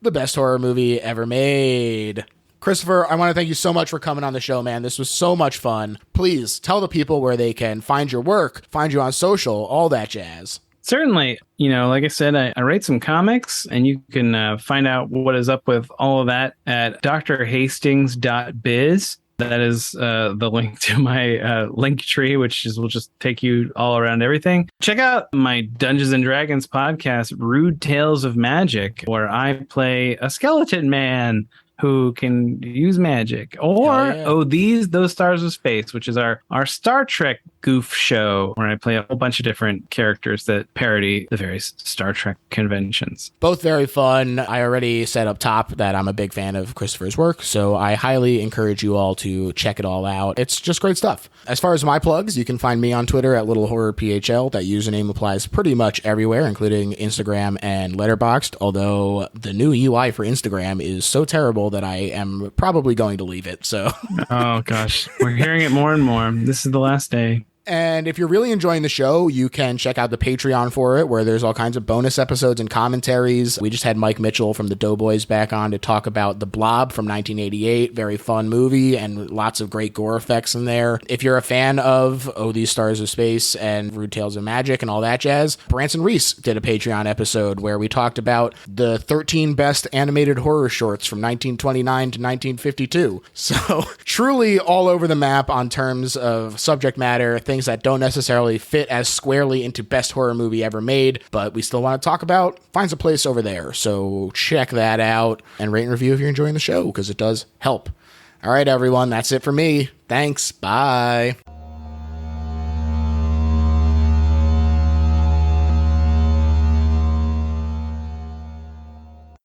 the best horror movie ever made. Christopher, I want to thank you so much for coming on the show, man. This was so much fun. Please tell the people where they can find your work, find you on social, all that jazz. Certainly. You know, like I said, I write some comics, and you can find out what is up with all of that at drhastings.biz. That is the link to my link tree, which will just take you all around everything. Check out my Dungeons and Dragons podcast, Rude Tales of Magic, where I play a skeleton man who can use magic. Or those Stars of Space, which is our Star Trek goof show where I play a whole bunch of different characters that parody the various Star Trek conventions. Both very fun. I already said up top that I'm a big fan of Christopher's work, so I highly encourage you all to check it all out. It's just great stuff. As far as my plugs, you can find me on Twitter at LittleHorrorPHL. That username applies pretty much everywhere, including Instagram and Letterboxd, although the new UI for Instagram is so terrible that I am probably going to leave it. So, oh gosh, we're hearing it more and more. This is the last day. And if you're really enjoying the show, you can check out the Patreon for it, where there's all kinds of bonus episodes and commentaries. We just had Mike Mitchell from the Doughboys back on to talk about The Blob from 1988. Very fun movie and lots of great gore effects in there. If you're a fan of These Stars of Space and Rude Tales of Magic and all that jazz, Branson Reese did a Patreon episode where we talked about the 13 best animated horror shorts from 1929 to 1952. So truly all over the map on terms of subject matter, things that don't necessarily fit as squarely into best horror movie ever made, but we still want to talk about, finds a place over there. So check that out and rate and review if you're enjoying the show, because it does help. All right, everyone, that's it for me. Thanks. Bye.